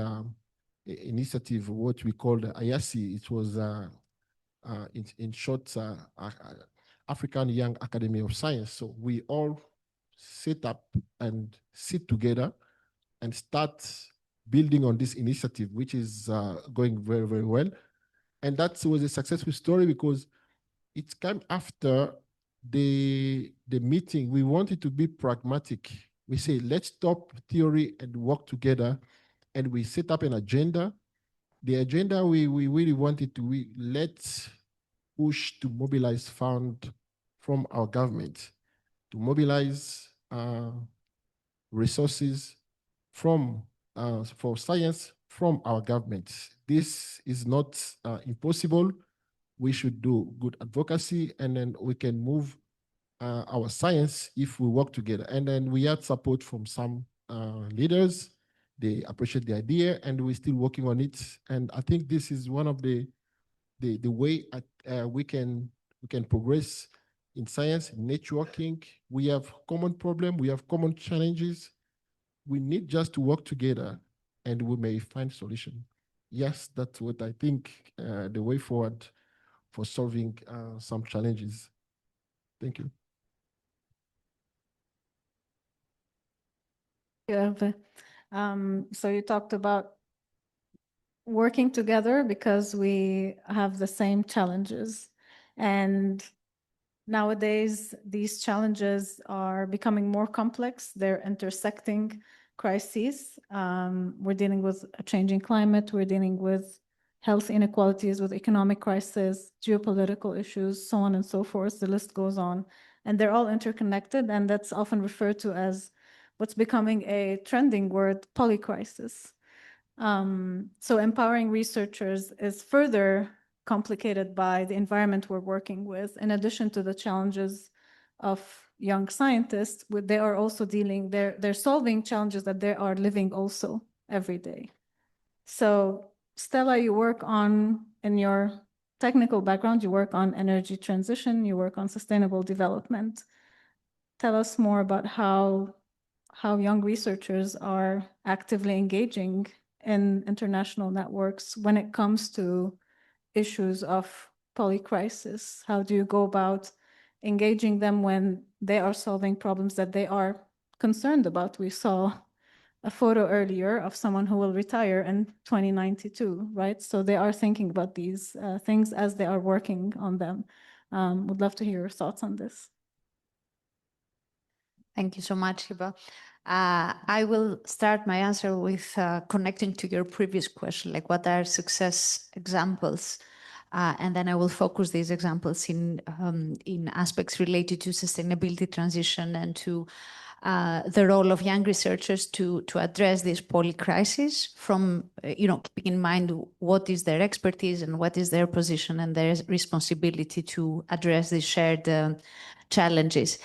initiative, what we call the IASI. It was, in short, African Young Academy of Science. So we all set up and sit together and start building on this initiative, which is going very, very well. And that was a successful story because it came after the meeting. We wanted to be pragmatic. We say, let's stop theory and work together. And we set up an agenda. The agenda we really wanted to, let's push to mobilize fund from our government, to mobilize resources from for science from our government. This is not impossible. We should do good advocacy, and then we can move our science if we work together. And then we had support from some leaders. They appreciate the idea, and we're still working on it. And I think this is one of the way we can progress in science, networking. We have common problem, we have common challenges. We need just to work together, and we may find solution. Yes, that's what I think the way forward for solving some challenges. Thank you. Hervé. So you talked about working together because we have the same challenges. And nowadays, these challenges are becoming more complex. They're intersecting crises. We're dealing with a changing climate. We're dealing with health inequalities, with economic crisis, geopolitical issues, so on and so forth. The list goes on. And they're all interconnected, and that's often referred to as what's becoming a trending word, polycrisis. So empowering researchers is further complicated by the environment we're working with. In addition to the challenges of young scientists, they are also they're solving challenges that they are living also every day. So Stella, you work in your technical background, you work on energy transition, you work on sustainable development. Tell us more about how young researchers are actively engaging in international networks when it comes to issues of polycrisis. How do you go about engaging them when they are solving problems that they are concerned about? We saw a photo earlier of someone who will retire in 2092, right? So they are thinking about these things as they are working on them. Would love to hear your thoughts on this. Thank you so much, Hiba. I will start my answer with connecting to your previous question, like what are success examples? And then I will focus these examples in aspects related to sustainability transition and to the role of young researchers to address this polycrisis from, keeping in mind what is their expertise and what is their position and their responsibility to address these shared challenges.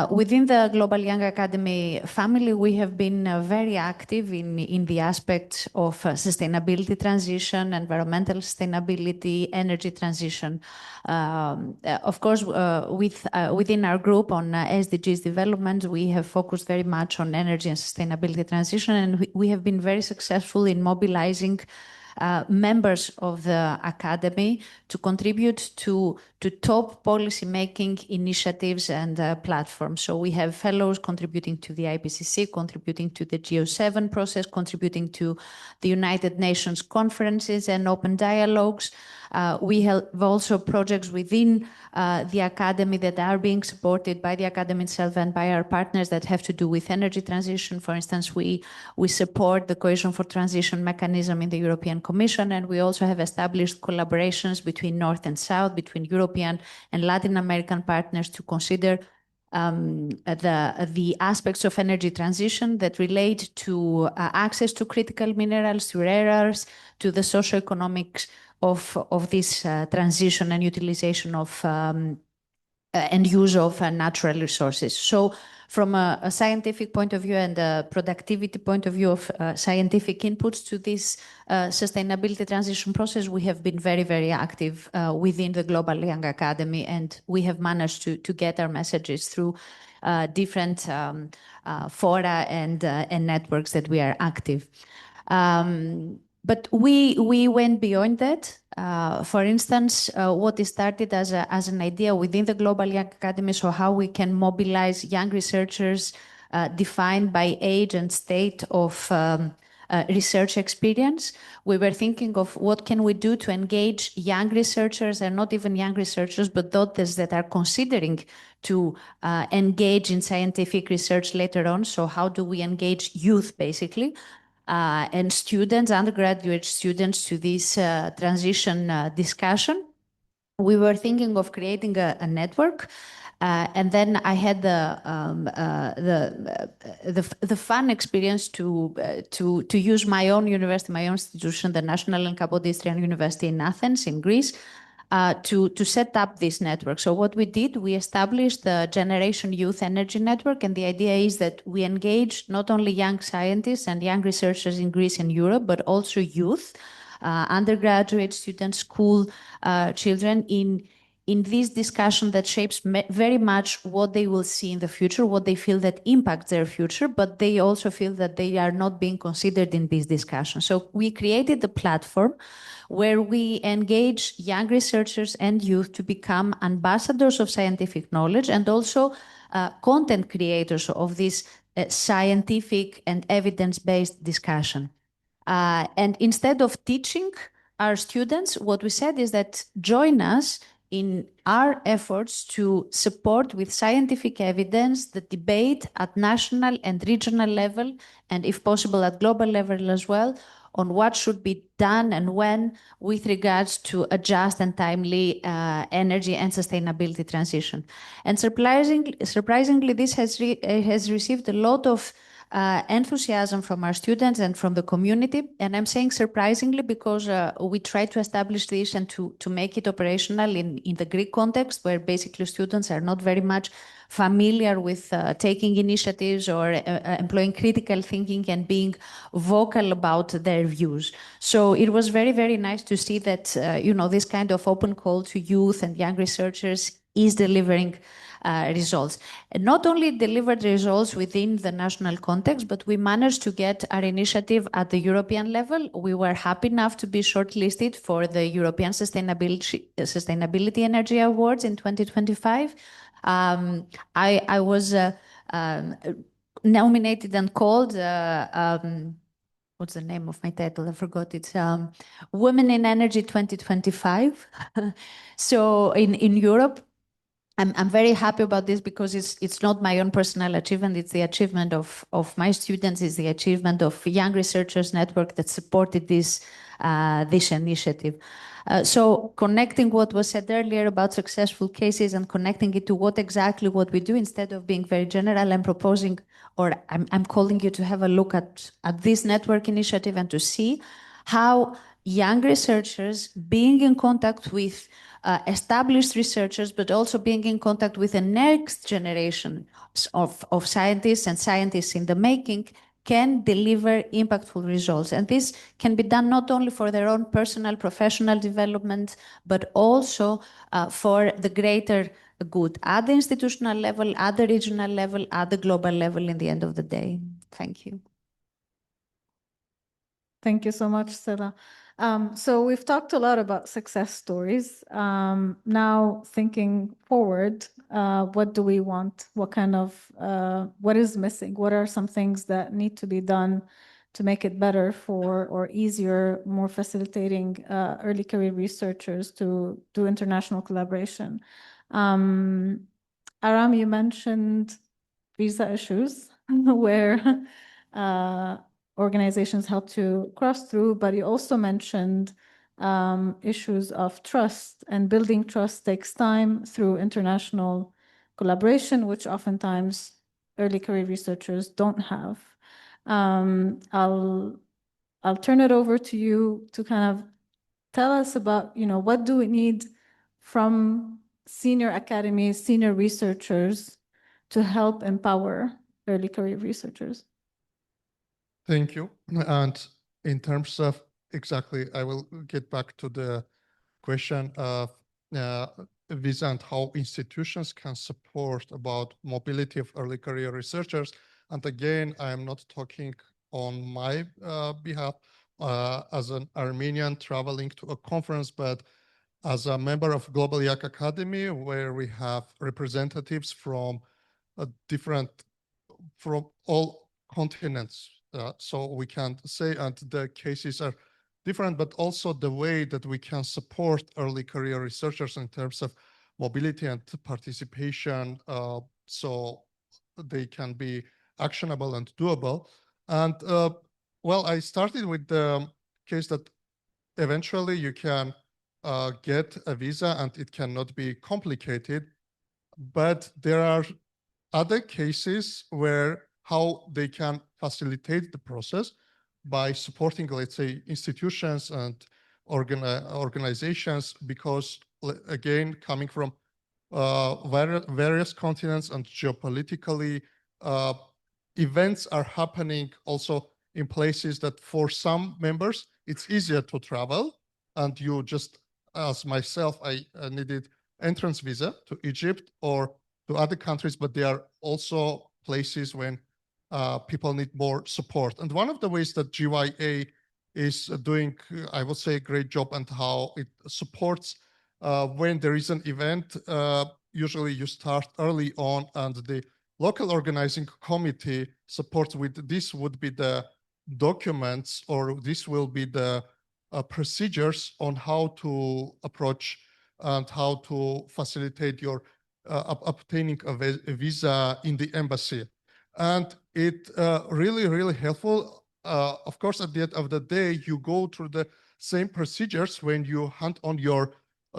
Within the Global Young Academy family, we have been very active in the aspects of sustainability transition, environmental sustainability, energy transition. Of course, within our group on SDGs development, we have focused very much on energy and sustainability transition, and we have been very successful in mobilizing members of the academy to contribute to top policy-making initiatives and platforms. So we have fellows contributing to the IPCC, contributing to the G7 process, contributing to the United Nations conferences and open dialogues. We have also projects within the academy that are being supported by the academy itself and by our partners that have to do with energy transition. For instance, we support the Cohesion for Transition mechanism in the European Commission, and we also have established collaborations between North and South, between European and Latin American partners to consider the aspects of energy transition that relate to access to critical minerals, to rare earths, to the socioeconomics of this transition and utilization of and use of natural resources. So from a scientific point of view and a productivity point of view of scientific inputs to this sustainability transition process, we have been very, very active within the Global Young Academy, and we have managed to get our messages through different fora and networks that we are active. But we went beyond that. For instance, what is started as an idea within the Global Young Academy, so how we can mobilize young researchers defined by age and state of research experience. We were thinking of what can we do to engage young researchers, and not even young researchers, but those that are considering to engage in scientific research later on. So how do we engage youth, basically? And students, undergraduate students, to this transition discussion. We were thinking of creating a network, and then I had the fun experience to use my own university, my own institution, the National and Kapodis Triennial University in Athens, in Greece, to set up this network. So what we did, we established the Generation Youth Energy Network, and the idea is that we engage not only young scientists and young researchers in Greece and Europe, but also youth, undergraduate students, school children in this discussion that shapes very much what they will see in the future, what they feel that impacts their future, but they also feel that they are not being considered in this discussion. So we created a platform where we engage young researchers and youth to become ambassadors of scientific knowledge and also content creators of this scientific and evidence-based discussion. And instead of teaching our students, what we said is that join us in our efforts to support with scientific evidence the debate at national and regional level, and if possible at global level as well, on what should be done and when with regards to a just and timely energy and sustainability transition. And surprisingly, this has received a lot of enthusiasm from our students and from the community. And I'm saying surprisingly because we try to establish this and to make it operational in the Greek context, where basically students are not very much familiar with taking initiatives or employing critical thinking and being vocal about their views. So it was very, very nice to see that this kind of open call to youth and young researchers is delivering results. And not only delivered results within the national context, but we managed to get our initiative at the European level. We were happy enough to be shortlisted for the European Sustainability Energy Awards in 2025. I was nominated and called, what's the name of my title? I forgot. It's Women in Energy 2025. So in Europe, I'm very happy about this because it's not my own personal achievement. It's the achievement of my students. It's the achievement of Young Researchers Network that supported this initiative. So connecting what was said earlier about successful cases and connecting it to what we do, instead of being very general, I'm proposing, or I'm calling you to have a look at this network initiative and to see how young researchers being in contact with established researchers, but also being in contact with the next generation of scientists and scientists in the making can deliver impactful results. And this can be done not only for their own personal, professional development, but also for the greater good at the institutional level, at the regional level, at the global level in the end of the day. Thank you. Thank you so much, Stella. So we've talked a lot about success stories. Now thinking forward, what do we want? What is missing? What are some things that need to be done to make it better or easier, more facilitating early career researchers to do international collaboration? Aram, you mentioned visa issues where organizations help to cross through, but you also mentioned issues of trust, and building trust takes time through international collaboration, which oftentimes early career researchers don't have. I'll turn it over to you to kind of tell us about, what do we need from senior academies, senior researchers to help empower early career researchers? Thank you. And in terms of exactly, I will get back to the question of visa and how institutions can support about mobility of early career researchers. And again, I am not talking on my behalf as an Armenian traveling to a conference, but as a member of Global Yak Academy, where we have representatives from from all continents. So we can say, and the cases are different, but also the way that we can support early career researchers in terms of mobility and participation, so they can be actionable and doable. And well, I started with the case that eventually you can get a visa and it cannot be complicated, but there are other cases where how they can facilitate the process by supporting, let's say, institutions and organizations, because again, coming from various continents and geopolitically, events are happening also in places that for some members, it's easier to travel. And you just, as myself, I needed entrance visa to Egypt or to other countries, but there are also places when people need more support. And one of the ways that GYA is doing, I would say, a great job, and how it supports when there is an event, usually you start early on, and the local organizing committee supports with this would be the documents, or this will be the procedures on how to approach and how to facilitate your obtaining a visa in the embassy. And it really, really helpful. Of course, at the end of the day, you go through the same procedures when you hand on your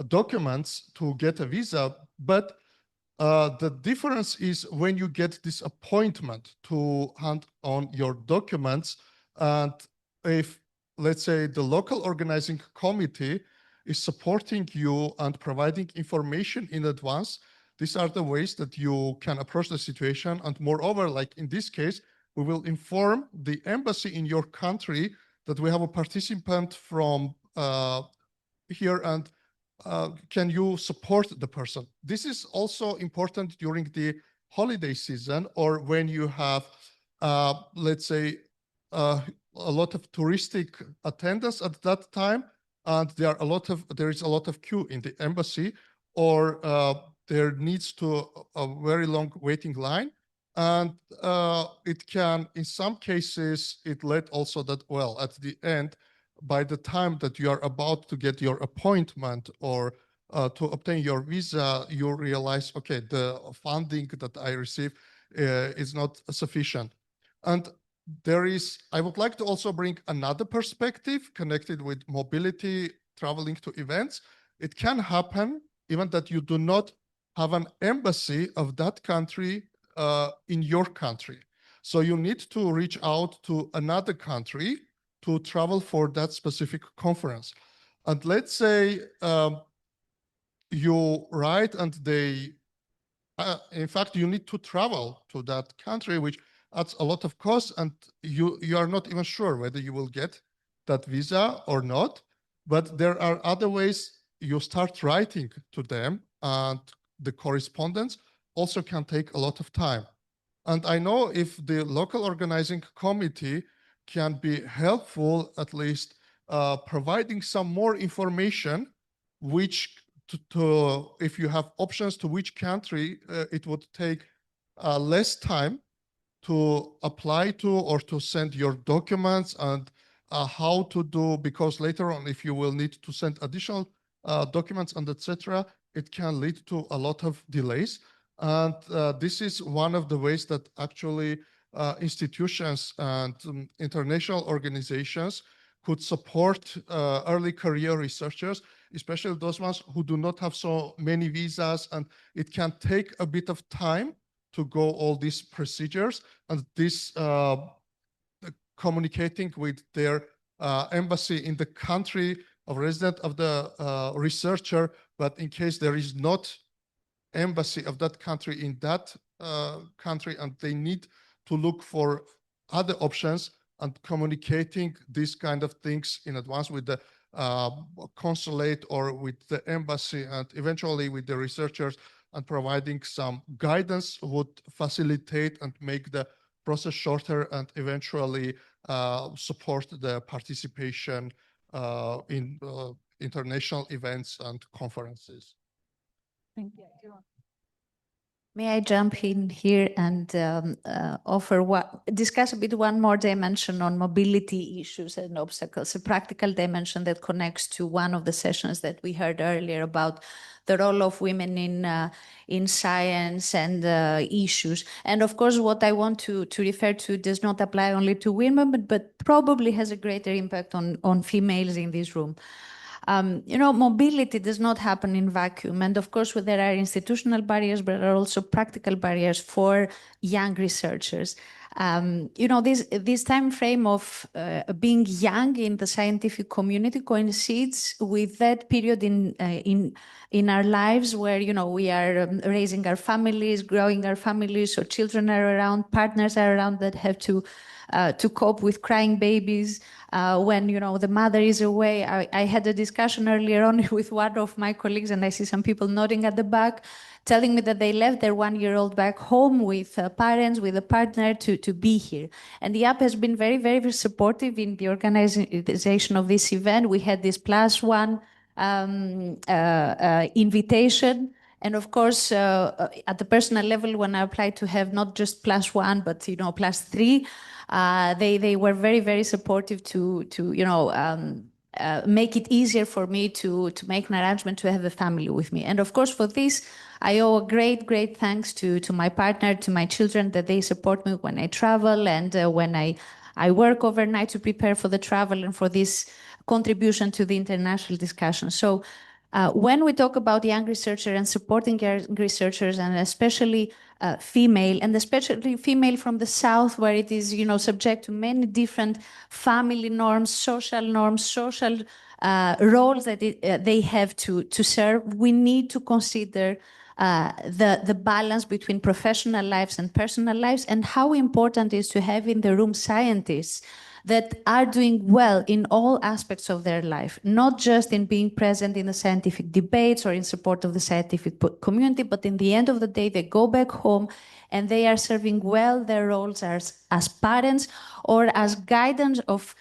documents to get a visa, but The difference is when you get this appointment to hand on your documents, and if, let's say, the local organizing committee is supporting you and providing information in advance, these are the ways that you can approach the situation. And moreover, like in this case, we will inform the embassy in your country that we have a participant from here, and can you support the person? This is also important during the holiday season, or when you have, let's say, a lot of touristic attendance at that time, and there is a lot of queue in the embassy, or there needs to a very long waiting line. And it can, in some cases, it led also that, well, at the end, by the time that you are about to get your appointment or to obtain your visa, you realize, okay, the funding that I receive is not sufficient. And I would like to also bring another perspective connected with mobility, traveling to events. It can happen even that you do not have an embassy of that country in your country. So you need to reach out to another country to travel for that specific conference. And let's say you write and they, in fact, you need to travel to that country, which adds a lot of cost, and you are not even sure whether you will get that visa or not. But there are other ways. You start writing to them, and the correspondence also can take a lot of time. And I know if the local organizing committee can be helpful, at least providing some more information, which if you have options to which country, it would take less time to apply to or to send your documents, and how to do, because later on, if you will need to send additional documents and etc., it can lead to a lot of delays. And this is one of the ways that actually institutions and international organizations could support early career researchers, especially those ones who do not have so many visas, and it can take a bit of time to go all these procedures, and this communicating with their embassy in the country of residence of the researcher. But in case there is not embassy of that country in that country, and they need to look for other options, and communicating these kind of things in advance with the consulate or with the embassy, and eventually with the researchers, and providing some guidance would facilitate and make the process shorter, and eventually support the participation in international events and conferences. Thank you. May I jump in here and discuss a bit one more dimension on mobility issues and obstacles, a practical dimension that connects to one of the sessions that we heard earlier about the role of women in science and issues. And of course, what I want to refer to does not apply only to women, but probably has a greater impact on females in this room. Mobility does not happen in vacuum. And of course, there are institutional barriers, but there are also practical barriers for young researchers. This time frame of being young in the scientific community coincides with that period in our lives where, we are raising our families, growing our families, so children are around, partners are around that have to cope with crying babies. When the mother is away. I had a discussion earlier on with one of my colleagues, and I see some people nodding at the back, telling me that they left their 1-year-old back home with parents, with a partner to be here. And the app has been very, very supportive in the organization of this event. We had this +1 invitation. And of course, at the personal level, when I applied to have not just +1, but +3, they were very, very supportive to make it easier for me to make an arrangement to have a family with me. And of course, for this, I owe a great, great thanks to my partner, to my children, that they support me when I travel and when I work overnight to prepare for the travel and for this contribution to the international discussion. So When we talk about young researchers and supporting young researchers, and especially female, and especially female from the South, where it is, subject to many different family norms, social roles that they have to serve, we need to consider the balance between professional lives and personal lives, and how important it is to have in the room scientists that are doing well in all aspects of their life, not just in being present in the scientific debates or in support of the scientific community, but in the end of the day, they go back home and they are serving well their roles as parents or as guidance of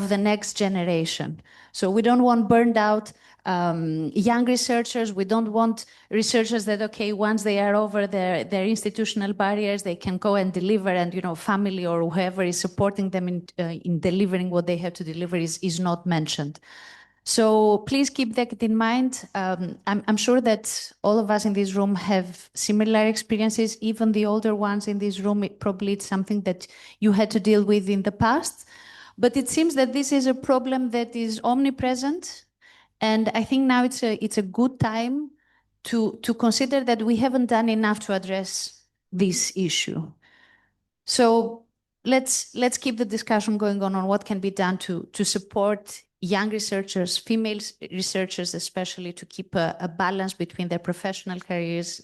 the next generation. So we don't want burned out young researchers. We don't want researchers that, okay, once they are over their institutional barriers, they can go and deliver, and family or whoever is supporting them in delivering what they have to deliver is not mentioned. So please keep that in mind. I'm sure that all of us in this room have similar experiences. Even the older ones in this room, probably it's something that you had to deal with in the past. But it seems that this is a problem that is omnipresent. And I think now it's a good time to consider that we haven't done enough to address this issue. So let's keep the discussion going on what can be done to support young researchers, female researchers especially, to keep a balance between their professional careers,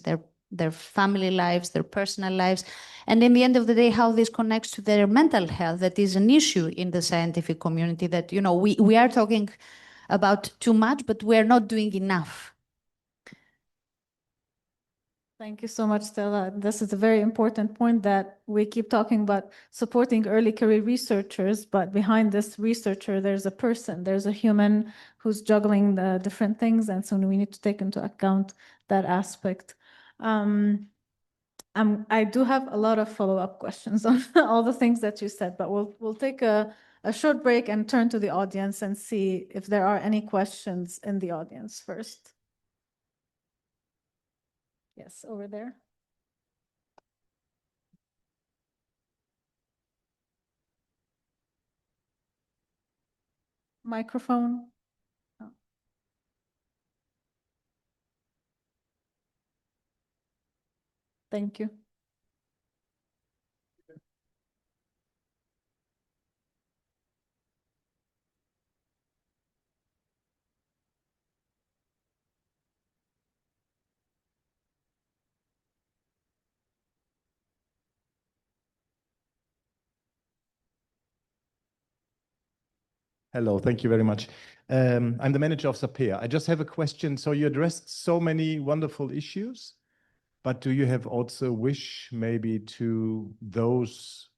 their family lives, their personal lives, and in the end of the day, how this connects to their mental health. That is an issue in the scientific community that, we are talking about too much, but we're not doing enough. Thank you so much, Stella. This is a very important point that we keep talking about supporting early career researchers, but behind this researcher, there's a person, there's a human who's juggling the different things, and so we need to take into account that aspect. I do have a lot of follow-up questions on all the things that you said, but we'll take a short break and turn to the audience and see if there are any questions in the audience first. Yes, over there. Microphone. Oh. Thank you. Hello, thank you very much. I'm the manager of Sapea. I just have a question. So you addressed so many wonderful issues, but do you have also a wish maybe to those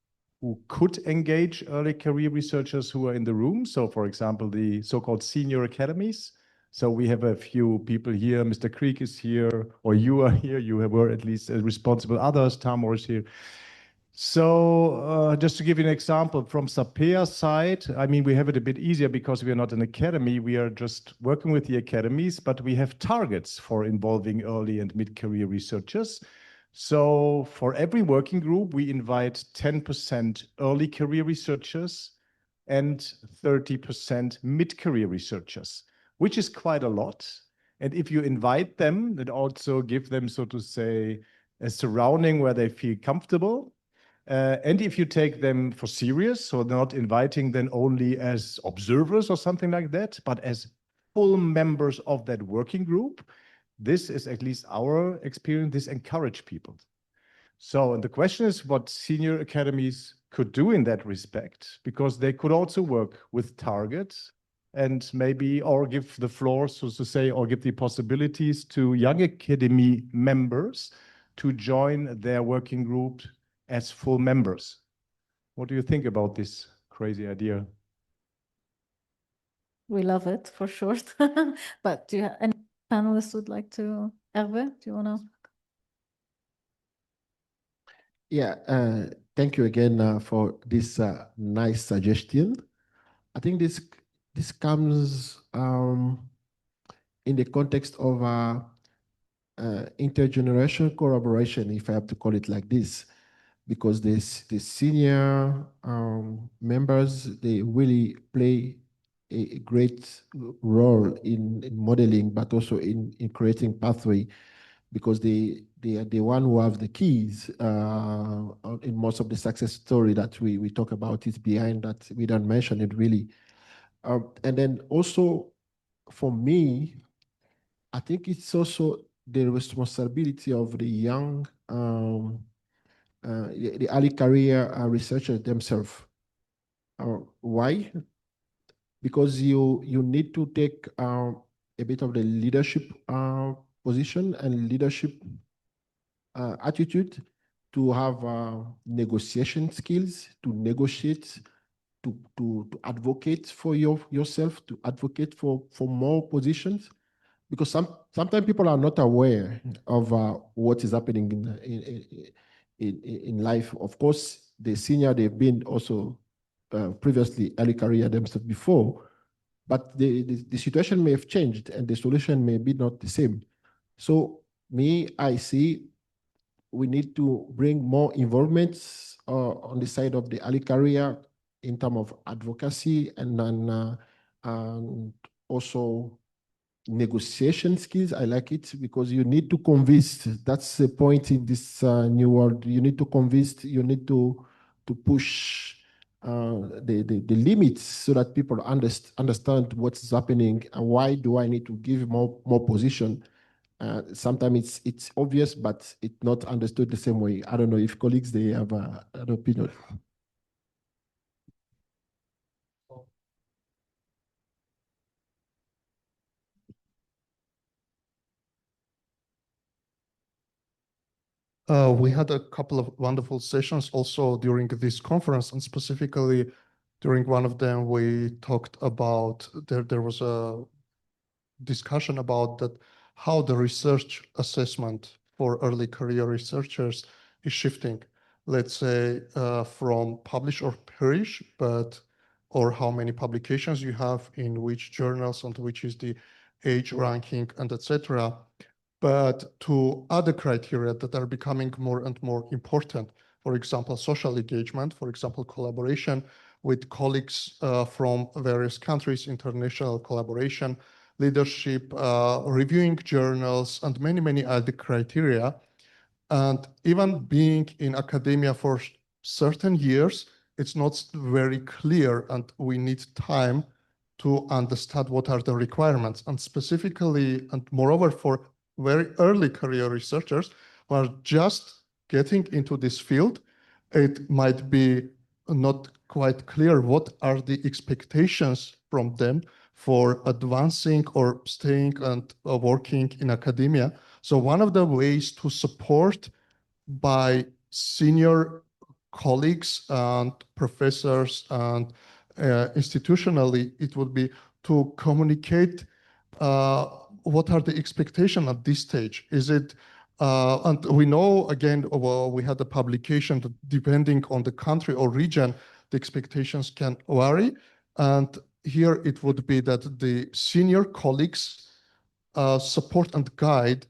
who could engage early career researchers who are in the room? So for example, the so-called senior academies. So we have a few people here. Mr. Krieg is here, or you are here. You were at least responsible. Others, Tamor is here. So just to give you an example, from Sapea's side, I mean, we have it a bit easier because we are not an academy. We are just working with the academies, but we have targets for involving early and mid-career researchers. So for every working group, we invite 10% early career researchers and 30% mid-career researchers, which is quite a lot. And if you invite them, then also give them, so to say, a surrounding where they feel comfortable. And if you take them for serious, so not inviting them only as observers or something like that, but as full members of that working group, this is at least our experience, this encourage people. So and the question is what senior academies could do in that respect, because they could also work with targets and maybe, or give the floor, so to say, or give the possibilities to young academy members to join their working group as full members. What do you think about this crazy idea? We love it for sure. But do you have any panelists would like to? Hervé, do you want to? Yeah, thank you again for this nice suggestion. I think this comes in the context of intergenerational collaboration, if I have to call it like this, because the senior members, they really play a great role in modeling, but also in creating pathway, because they are the one who have the keys in most of the success story that we talk about is behind that. We don't mention it really. And then also for me, I think it's also the responsibility of the young, the early career researchers themselves. Why? Because you need to take a bit of the leadership position and leadership attitude to have negotiation skills, to negotiate, to advocate for yourself, to advocate for more positions. Because sometimes people are not aware of what is happening in life. Of course, the senior, they've been also previously early career themselves before, but the situation may have changed and the solution may be not the same. So I see we need to bring more involvement on the side of the early career in terms of advocacy and also negotiation skills. I like it because you need to convince. That's the point in this new world. You need to convince. You need to push the limits so that people understand what's happening and why do I need to give more position. Sometimes it's obvious, but it's not understood the same way. I don't know if colleagues they have an opinion. We had a couple of wonderful sessions also during this conference, and specifically during one of them, we talked about, there was a discussion about that, how the research assessment for early career researchers is shifting, let's say from publish or perish, or how many publications you have in which journals and which is the age ranking and etc., but to other criteria that are becoming more and more important. For example, social engagement, for example, collaboration with colleagues from various countries, international collaboration, leadership, reviewing journals, and many, many other criteria. And even being in academia for certain years, it's not very clear, and we need time to understand what are the requirements. And specifically, and moreover, for very early career researchers who are just getting into this field, it might be not quite clear what are the expectations from them for advancing or staying and working in academia. So one of the ways to support by senior colleagues and professors and institutionally, it would be to communicate what are the expectations at this stage. Is it, and we know, again, well, we had a publication that depending on the country or region, the expectations can vary. And here it would be that the senior colleagues support and guide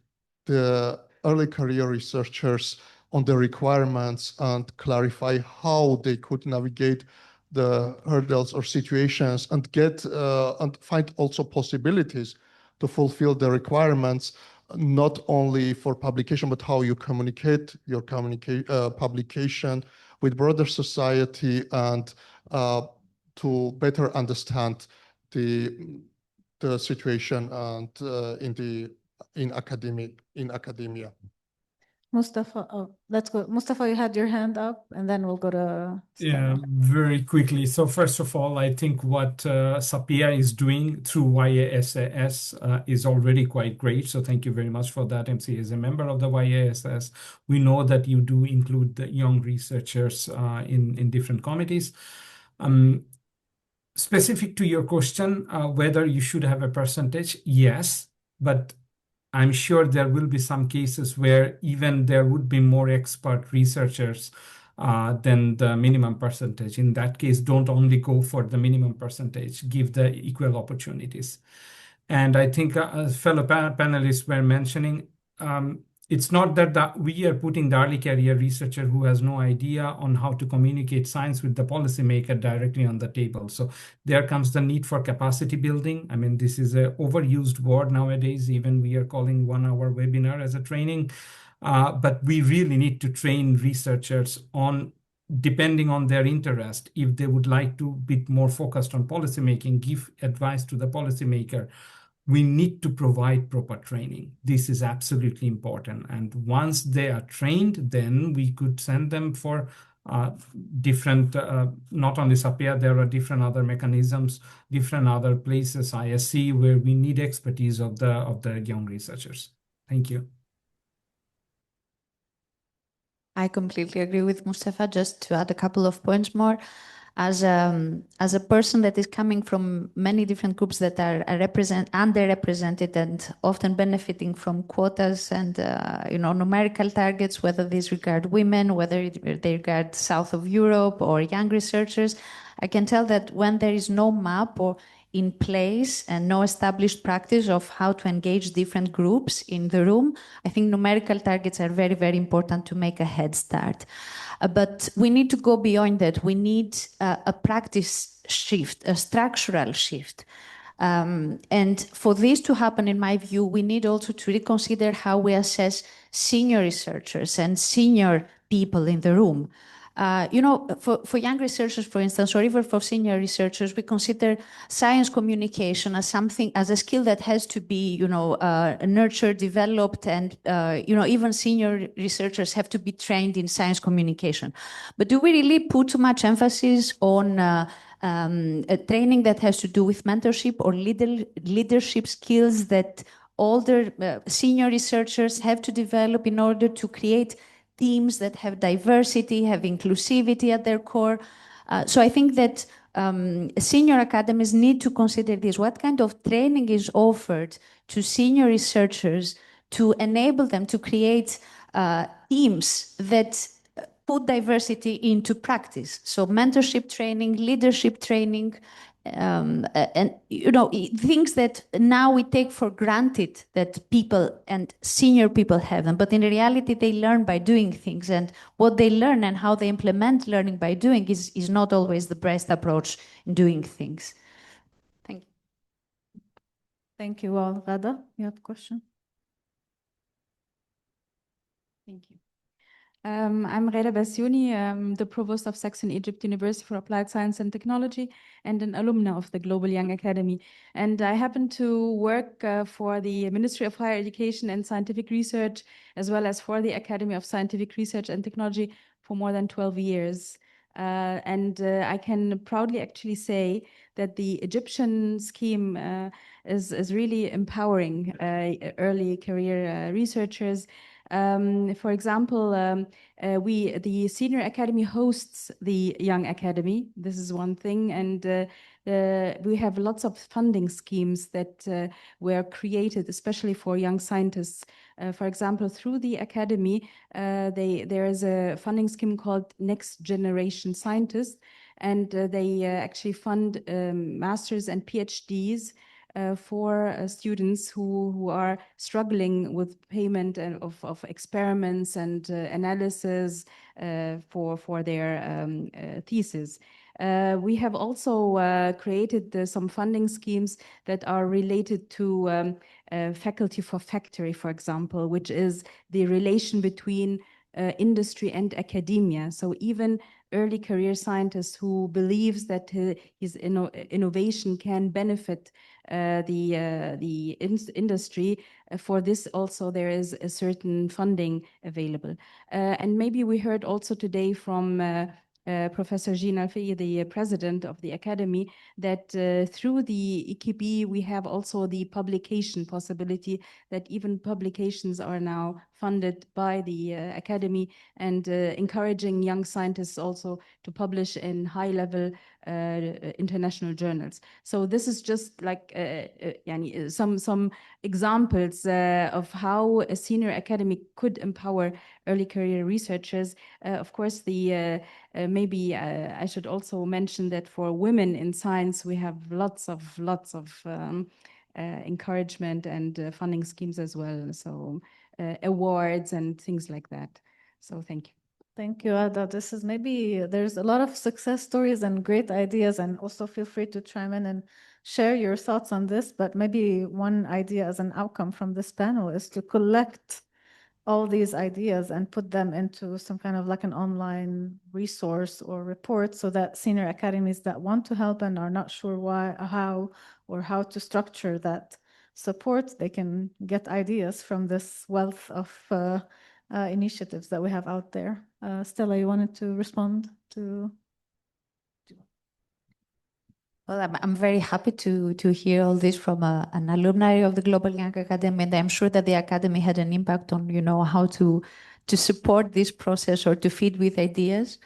the early career researchers on the requirements and clarify how they could navigate the hurdles or situations and get and find also possibilities to fulfill the requirements, not only for publication, but how you communicate your publication with broader society and to better understand the situation and in academia. Mustafa, oh, let's go. Mustafa, you had your hand up, and then we'll go to Yeah, very quickly. So first of all, I think what SAPIA is doing through YASAS is already quite great. So thank you very much for that. MC is a member of the YASAS. We know that you do include the young researchers in different committees. Specific to your question, whether you should have a percentage, yes, but I'm sure there will be some cases where even there would be more expert researchers than the minimum percentage. In that case, don't only go for the minimum percentage, give the equal opportunities. And I think fellow panelists were mentioning it's not that we are putting the early career researcher who has no idea on how to communicate science with the policymaker directly on the table. So there comes the need for capacity building. I mean, this is an overused word nowadays. Even we are calling 1 hour webinar as a training. But we really need to train researchers on, depending on their interest, if they would like to be more focused on policymaking, give advice to the policymaker, we need to provide proper training. This is absolutely important. And once they are trained, then we could send them for different, not only SAPEA, there are different other mechanisms, different other places, ISC, where we need expertise of the young researchers. Thank you. I completely agree with Mustafa. Just to add a couple of points more, as a person that is coming from many different groups that are underrepresented and often benefiting from quotas and numerical targets, whether these regard women, whether they regard south of Europe or young researchers, I can tell that when there is no map or in place and no established practice of how to engage different groups in the room, I think numerical targets are very, very important to make a head start. But we need to go beyond that. We need a practice shift, a structural shift. And for this to happen, in my view, we need also to reconsider how we assess senior researchers and senior people in the room. For young researchers, for instance, or even for senior researchers, we consider science communication as something, as a skill that has to be, nurtured, developed, and, even senior researchers have to be trained in science communication. But do we really put too much emphasis on a training that has to do with mentorship or leadership skills that older senior researchers have to develop in order to create teams that have diversity, have inclusivity at their core? So I think that senior academies need to consider this. What kind of training is offered to senior researchers to enable them to create teams that put diversity into practice? So mentorship training, leadership training, and things that now we take for granted that people and senior people have them, but in reality they learn by doing things, and what they learn and how they implement learning by doing is not always the best approach in doing things. Thank you. Thank you all. Ghada, you have a question? Thank you. I'm Ghada Bassiouni, the Provost of Saxon Egypt University for Applied Science and Technology and an alumna of the Global Young Academy. And I happen to work for the Ministry of Higher Education and Scientific Research, as well as for the Academy of Scientific Research and Technology for more than 12 years. And I can proudly actually say that the Egyptian scheme is really empowering early career researchers. For example, the Senior Academy hosts the Young Academy. This is one thing, and we have lots of funding schemes that were created especially for young scientists. For example, through the Academy, there is a funding scheme called Next Generation Scientists, and they actually fund masters and PhDs for students who are struggling with payment of experiments and analysis for their thesis. We have also created some funding schemes that are related to faculty for factory, for example, which is the relation between industry and academia. So even early career scientists who believes that his innovation can benefit the industry. For this also there is a certain funding available. And maybe we heard also today from Professor Jean Alfei, the president of the Academy, that through the EKB we have also the publication possibility, that even publications are now funded by the Academy, and encouraging young scientists also to publish in high-level international journals. So this is just like some examples of how a senior academy could empower early career researchers. Of course, maybe I should also mention that for women in science, we have lots of encouragement and funding schemes as well. So awards and things like that. So thank you. Thank you, Ada. This is maybe there's a lot of success stories and great ideas, and also feel free to chime in and share your thoughts on this. But maybe one idea as an outcome from this panel is to collect all these ideas and put them into some kind of like an online resource or report, so that senior academies that want to help and are not sure why, how to structure that support, they can get ideas from this wealth of initiatives that we have out there. Stella, you wanted to respond to? Well, I'm very happy to hear all this from an alumni of the Global Young Academy, and I'm sure that the Academy had an impact on, how to support this process or to feed with ideas.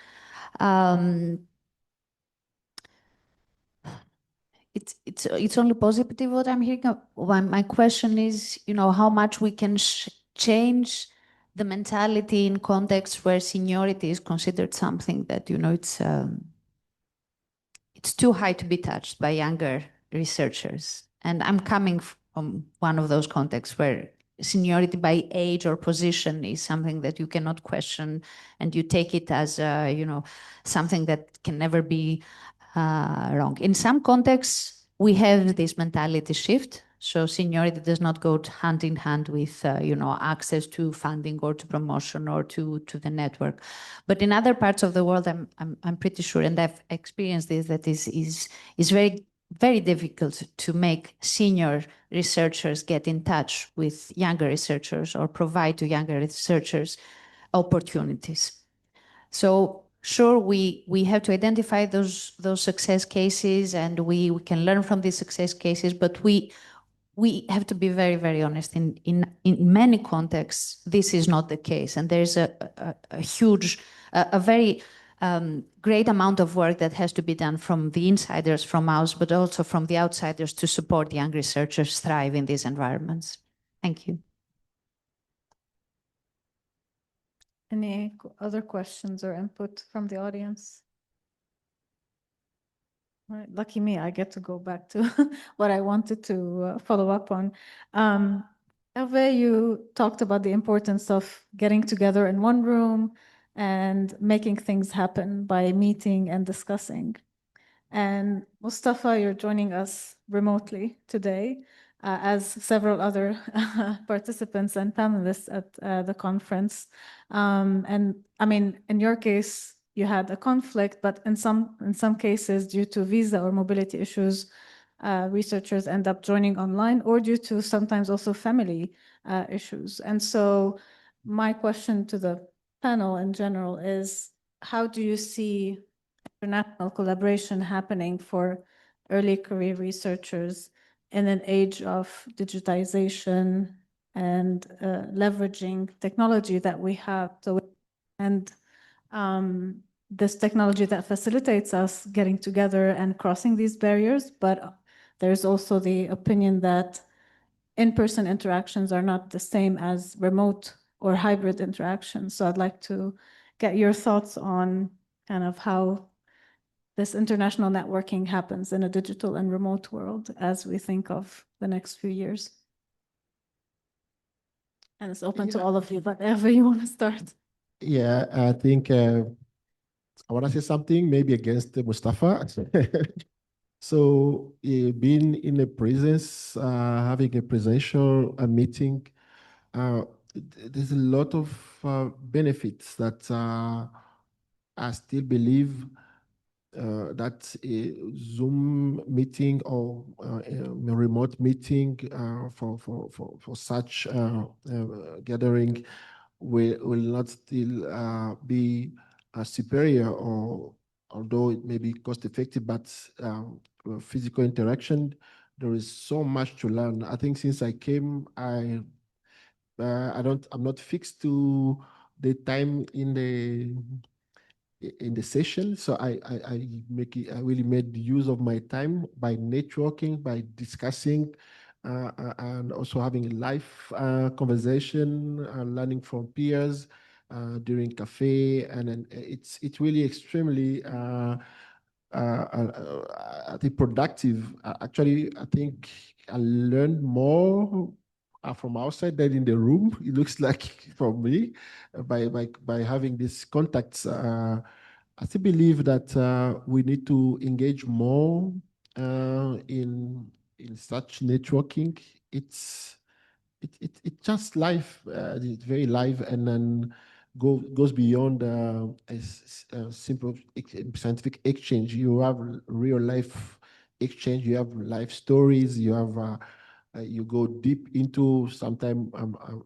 It's only positive what I'm hearing. My question is, how much we can change the mentality in contexts where seniority is considered something that, it's too high to be touched by younger researchers. And I'm coming from one of those contexts where seniority by age or position is something that you cannot question, and you take it as, something that can never be wrong. In some contexts, we have this mentality shift. So seniority does not go hand in hand with, access to funding or to promotion or to the network. But in other parts of the world, I'm pretty sure, and I've experienced this, that is very, very difficult to make senior researchers get in touch with younger researchers or provide to younger researchers opportunities. So sure, we have to identify those success cases, and we can learn from these success cases, but we have to be very, very honest. In many contexts, this is not the case. And there's a huge, a very great amount of work that has to be done from the insiders, from us, but also from the outsiders to support young researchers thrive in these environments. Thank you. Any other questions or input from the audience? All right, lucky me, I get to go back to what I wanted to follow up on. Hervé, you talked about the importance of getting together in one room and making things happen by meeting and discussing. And Mustafa, you're joining us remotely today, as several other participants and panelists at the conference. And I mean, in your case, you had a conflict, but in some cases, due to visa or mobility issues, researchers end up joining online, or due to sometimes also family issues. And so my question to the panel in general is, how do you see international collaboration happening for early career researchers in an age of digitization and leveraging technology that we have? And this technology that facilitates us getting together and crossing these barriers, but there's also the opinion that in-person interactions are not the same as remote or hybrid interactions. So I'd like to get your thoughts on kind of how this international networking happens in a digital and remote world as we think of the next few years. And it's open to all of you, but whatever you want to start. Yeah, I think I want to say something maybe against Mustafa. So being in a presence, having a presential meeting, there's a lot of benefits that I still believe that a Zoom meeting or a remote meeting for such gathering will not still be superior, or although it may be cost effective, but physical interaction, there is so much to learn. I think since I came, I'm not fixed to the time in the session, so I really made use of my time by networking, by discussing, and also having a live conversation, learning from peers during cafe, and then it's really extremely I think productive. Actually, I think I learned more from outside than in the room. It looks like for me, by having these contacts, I still believe that we need to engage more in such networking. It's just live. It's very live, and then goes beyond a simple scientific exchange. You have real life exchange. You have life stories. You have you go deep into sometimes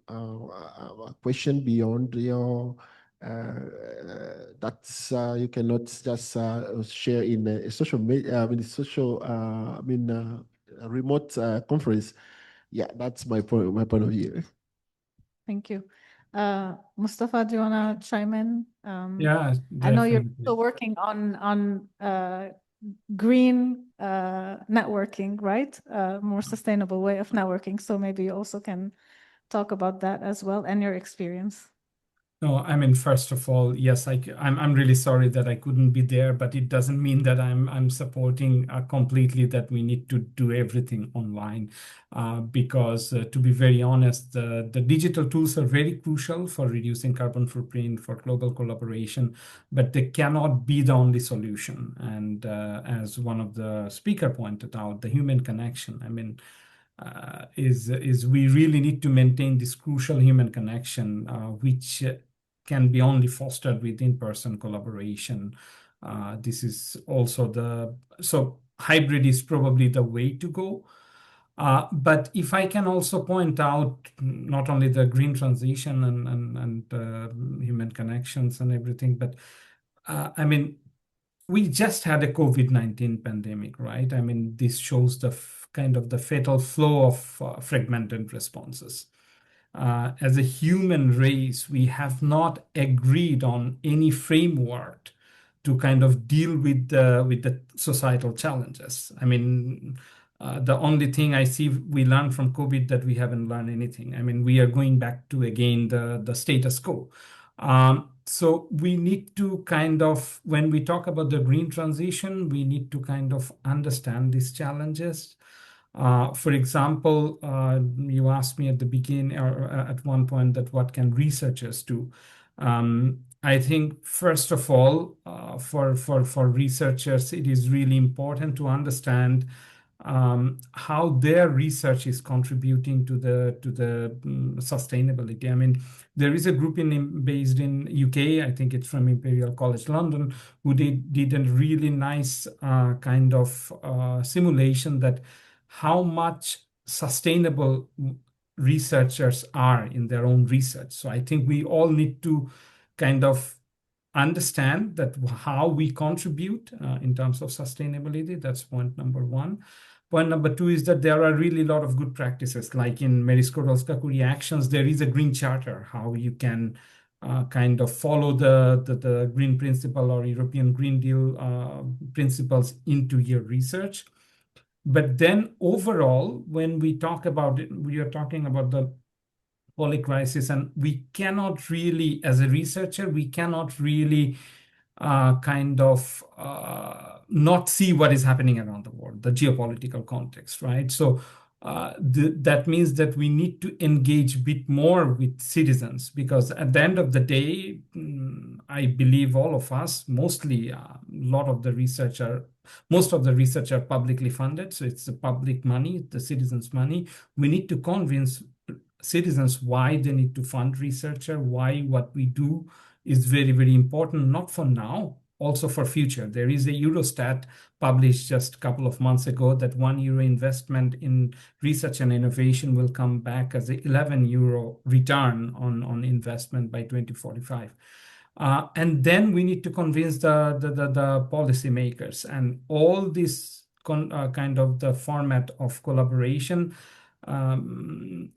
a question beyond your that's you cannot just share in a social media. I mean, social. A remote conference. Yeah, that's my point. My point of view. Thank you. Mustafa, do you want to chime in? Yeah, I know you're definitely. still working on green networking, right? More sustainable way of networking. So maybe you also can talk about that as well and your experience. No, I mean, first of all, yes, I'm really sorry that I couldn't be there, but it doesn't mean that I'm supporting completely that we need to do everything online, because to be very honest, the digital tools are very crucial for reducing carbon footprint, for global collaboration, but they cannot be the only solution. And as one of the speaker pointed out, the human connection, I mean, is we really need to maintain this crucial human connection, which can be only fostered with in-person collaboration. This is also so hybrid is probably the way to go. But if I can also point out not only the green transition and human connections and everything, but I mean, we just had a COVID-19 pandemic, right? I mean, this shows the kind of the fatal flow of fragmented responses. As a human race, we have not agreed on any framework to kind of deal with the societal challenges. I mean, the only thing I see we learned from COVID that we haven't learned anything. I mean, we are going back to again the status quo. So we need to kind of, when we talk about the green transition, we need to kind of understand these challenges. For example, you asked me at the beginning or at one point that what can researchers do? I think first of all, for researchers, it is really important to understand how their research is contributing to the sustainability. I mean, there is a group based in UK. I think it's from Imperial College London, who did a really nice kind of simulation that how much sustainable researchers are in their own research. So I think we all need to kind of understand that how we contribute in terms of sustainability. That's point number one. Point number two is that there are really a lot of good practices, like in Mary Skłodowska-Curie Actions, there is a green charter, how you can kind of follow the green principle or European Green Deal principles into your research. But then overall, when we talk about it, we are talking about the polycrisis, and we cannot really, as a researcher, we cannot really kind of not see what is happening around the world, the geopolitical context, right? So that means that we need to engage a bit more with citizens, because at the end of the day, I believe all of us, mostly most of the research are publicly funded. So it's the public money, the citizens' money. We need to convince citizens why they need to fund researcher, why what we do is very, very important, not for now, also for future. There is a Eurostat published just a couple of months ago that €1 investment in research and innovation will come back as an €11 return on investment by 2045. And then we need to convince the policymakers, and all this kind of the format of collaboration.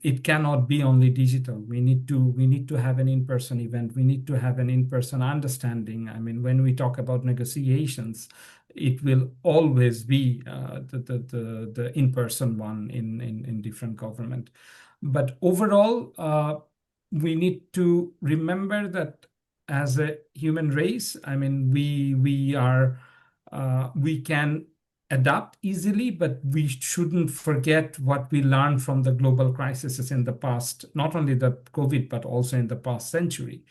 It cannot be only digital. We need to have an in-person event. We need to have an in-person understanding. I mean, when we talk about negotiations, it will always be the in-person one in different government. But overall, we need to remember that as a human race, I mean, we can adapt easily, but we shouldn't forget what we learned from the global crises in the past, not only the COVID, but also in the past century,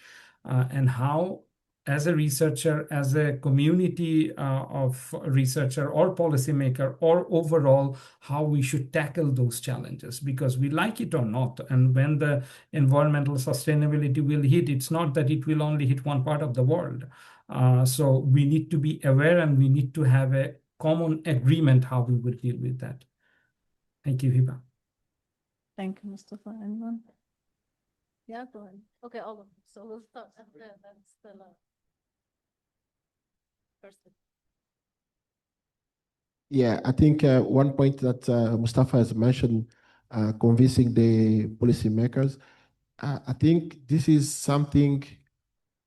and how, as a researcher, as a community of researcher or policymaker, or overall, how we should tackle those challenges, because we like it or not. And when the environmental sustainability will hit, it's not that it will only hit one part of the world. So we need to be aware, and we need to have a common agreement how we will deal with that. Thank you, Hiba. Thank you, Mustafa. Anyone? Yeah, go ahead. Okay, all of them. So we'll start at that's the first. Yeah, I think one point that Mustafa has mentioned, convincing the policymakers, I think this is something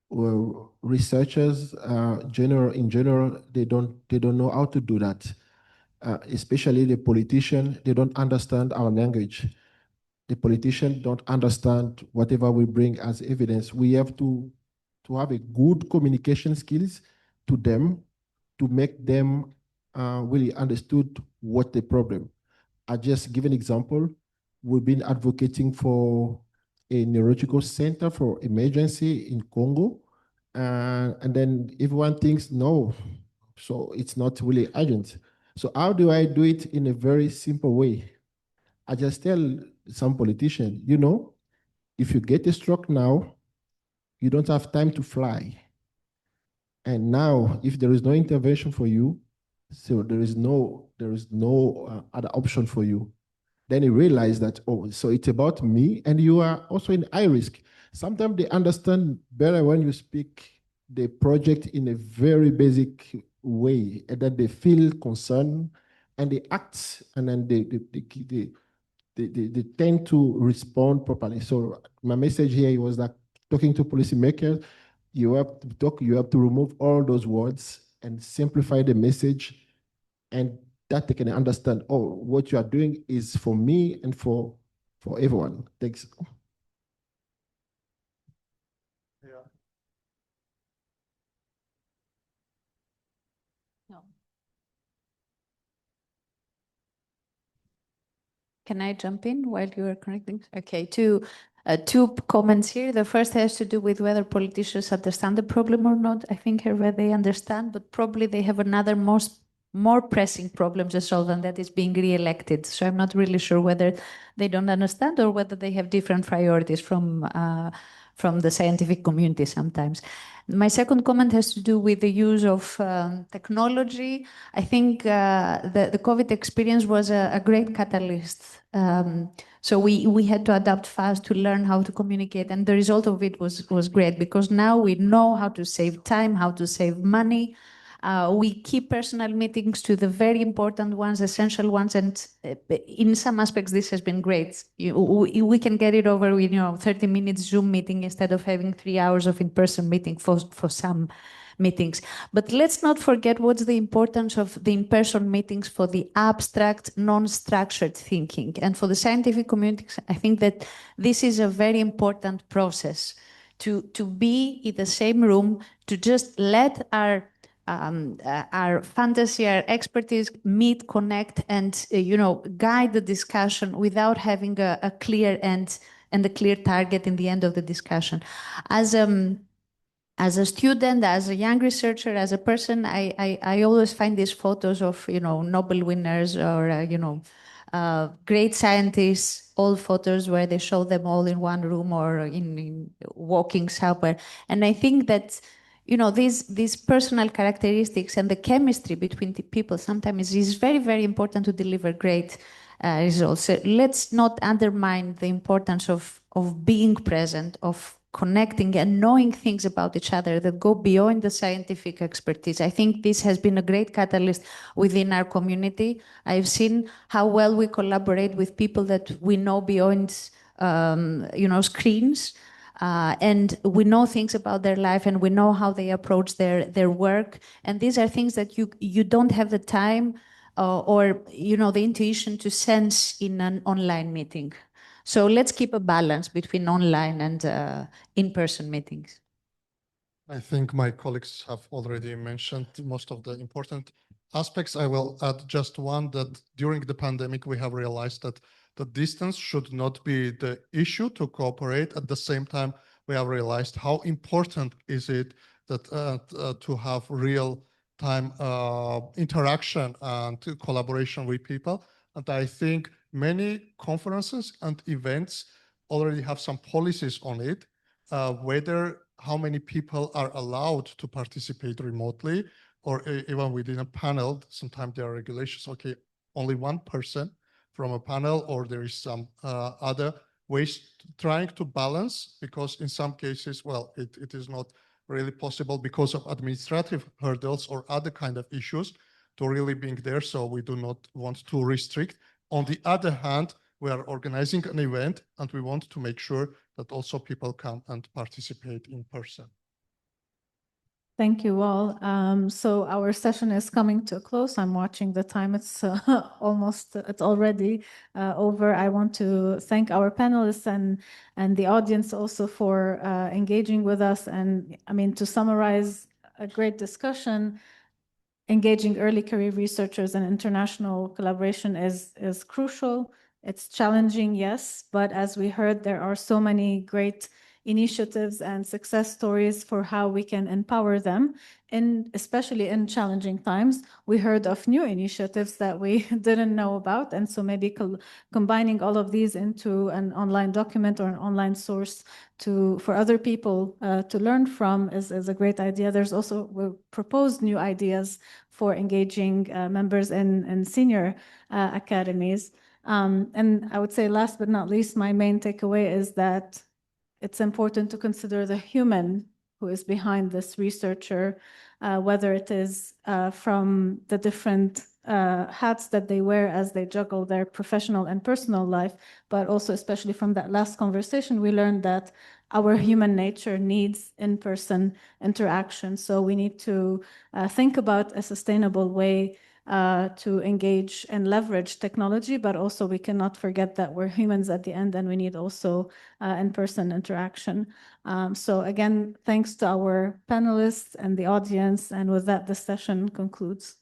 where researchers, in general, they don't know how to do that. Especially the politician, they don't understand our language. The politician don't understand whatever we bring as evidence. We have to have a good communication skills to them, to make them really understood what the problem. I just give an example. We've been advocating for a neurological center for emergency in Congo. And then everyone thinks, no, so it's not really urgent. So how do I do it in a very simple way? I just tell some politician, if you get a stroke now, you don't have time to fly. And now, if there is no intervention for you, so there is no other option for you. Then you realize that, oh, so it's about me, and you are also in high risk. Sometimes they understand better when you speak the project in a very basic way, and that they feel concerned, and they act, and then they tend to respond properly. So my message here was that talking to policymakers, you have to remove all those words and simplify the message, and that they can understand, oh, what you are doing is for me and for everyone. Thanks. Yeah. No. Can I jump in while you are connecting? Okay, two comments here. The first has to do with whether politicians understand the problem or not. I think here they understand, but probably they have another more pressing problem to solve, and that is being re-elected. So I'm not really sure whether they don't understand or whether they have different priorities from the scientific community sometimes. My second comment has to do with the use of technology. I think the COVID experience was a great catalyst. So we had to adapt fast to learn how to communicate, and the result of it was great, because now we know how to save time, how to save money. We keep personal meetings to the very important ones, essential ones, and in some aspects this has been great. We can get it over with 30 minutes Zoom meeting instead of having 3 hours of in-person meeting for some meetings. But let's not forget what's the importance of the in-person meetings for the abstract, non-structured thinking. And for the scientific community, I think that this is a very important process, to be in the same room, to just let our fantasy, our expertise meet, connect, and guide the discussion without having a clear end and a clear target in the end of the discussion. As a student, as a young researcher, as a person, I always find these photos of Nobel winners or great scientists, old photos where they show them all in one room or in walking somewhere, and I think that these personal characteristics and the chemistry between the people sometimes is very, very important to deliver great results. So let's not undermine the importance of being present, of connecting and knowing things about each other that go beyond the scientific expertise. I think this has been a great catalyst within our community. I've seen how well we collaborate with people that we know beyond screens. And we know things about their life, and we know how they approach their work. And these are things that you don't have the time or the intuition to sense in an online meeting. So let's keep a balance between online and in-person meetings. I think my colleagues have already mentioned most of the important aspects, I will add just one, that during the pandemic, we have realized that the distance should not be the issue to cooperate. At the same time, we have realized how important is it that to have real-time interaction and collaboration with people. And I think many conferences and events already have some policies on it, whether how many people are allowed to participate remotely, or even within a panel. Sometimes there are regulations, okay, only one person from a panel, or there is some other ways trying to balance, because in some cases, well, it is not really possible because of administrative hurdles or other kind of issues to really being there. So we do not want to restrict. On the other hand, we are organizing an event and we want to make sure that also people come and participate in person. Thank you all. So our session is coming to a close. I'm watching the time. It's it's already over. I want to thank our panelists and the audience also for engaging with us. And I mean, to summarize a great discussion, engaging early career researchers and international collaboration is crucial. It's challenging, yes, but as we heard, there are so many great initiatives and success stories for how we can empower them, and especially in challenging times. We heard of new initiatives that we didn't know about, and so maybe combining all of these into an online document or an online source for other people to learn from is a great idea. There's also, we proposed new ideas for engaging members in senior academies. And I would say last but not least, my main takeaway is that it's important to consider the human who is behind this researcher, whether it is from the different hats that they wear as they juggle their professional and personal life, but also especially from that last conversation, we learned that our human nature needs in-person interaction. So we need to think about a sustainable way to engage and leverage technology, but also we cannot forget that we're humans at the end and we need also in-person interaction. So again, thanks to our panelists and the audience, and with that, the session concludes.